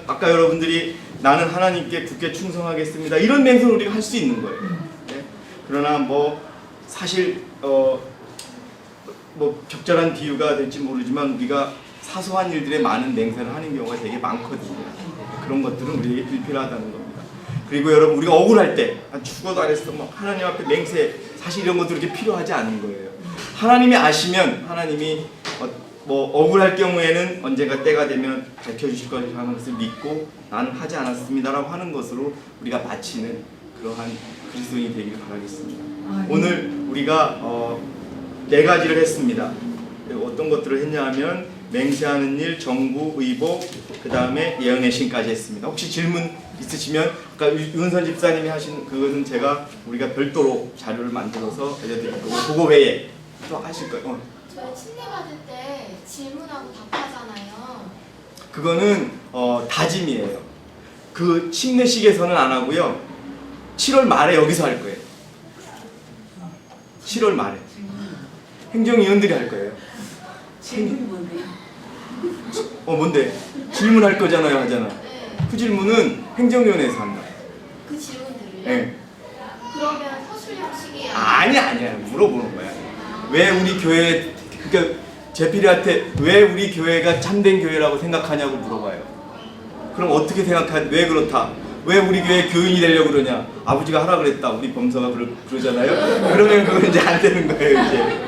아까 여러분들이 나는 하나님께 굳게 충성하겠습니다. 이런 맹세를 우리가 할 수 있는 거예요. 네? 그러나 뭐 사실 뭐 적절한 비유가 될지 모르지만 우리가 사소한 일들에 많은 맹세를 하는 경우가 되게 많거든요. 그런 것들은 우리에게 불필요하다는 겁니다. 그리고 여러분 우리가 억울할 때 죽어도 안 했어 뭐 하나님 앞에 맹세 사실 이런 것들 이렇게 필요하지 않은 거예요. 하나님이 아시면 하나님이 뭐 억울할 경우에는 언젠가 때가 되면 밝혀주실 것이라는 것을 믿고 나는 하지 않았습니다라고 하는 것으로 우리가 마치는 그러한 그리스도인이 되기를 바라겠습니다. 오늘 우리가 4가지를 했습니다. 어떤 것들을 했냐 하면 맹세하는 일, 정부, 의복, 그 다음에 예언의 신까지 했습니다. 혹시 질문 있으시면 아까 윤선 집사님이 하신 그것은 우리가 별도로 자료를 만들어서 알려드릴 거고 그거 외에 또 하실 거예요. 저희 침례 받을 때 질문하고 답하잖아요. 그거는 다짐이에요. 그 침례식에서는 안 하고요. 7월 말에 여기서 할 거예요. 7월 말에 행정위원들이 할 거예요. 질문이 뭔데요? 뭔데? 질문할 거잖아요, 하잖아. 그 질문은 행정위원회에서 한다. 그 질문들을요? 네. 그러면 서술 형식이 아니야. 물어보는 거야. 왜 우리 교회, 그러니까 제필이한테 왜 우리 교회가 참된 교회라고 생각하냐고 물어봐요. 그럼 어떻게 왜 그렇다? 왜 우리 교회 교인이 되려고 그러냐? 아버지가 하라 그랬다. 우리 범서가 그러잖아요. 그러면 그건 이제 안 되는 거예요, 이제.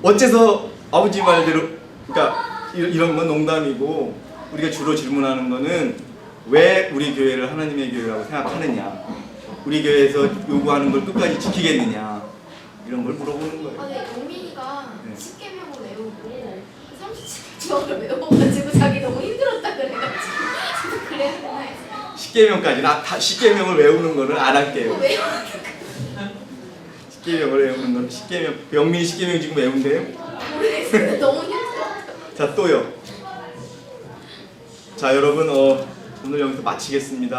어째서 아버지 말대로, 그러니까 이런 건 농담이고, 우리가 주로 질문하는 거는 왜 우리 교회를 하나님의 교회라고 생각하느냐? 우리 교회에서 요구하는 걸 끝까지 지키겠느냐? 이런 걸 물어보는 거예요. 네, 영민이가 네. 10계명을 외우고 37조를 외워가지고 자기 너무 힘들었다 그래가지고 저도 그래야 되나 해서 10계명까지 다 10계명을 외우는 거는 안 할게요. 외워 10계명을 외우는 건 10계명, 영민이 10계명 지금 외운대요? 모르겠어요. 너무 힘들어. 자, 또요. 자, 여러분 오늘 여기서 마치겠습니다.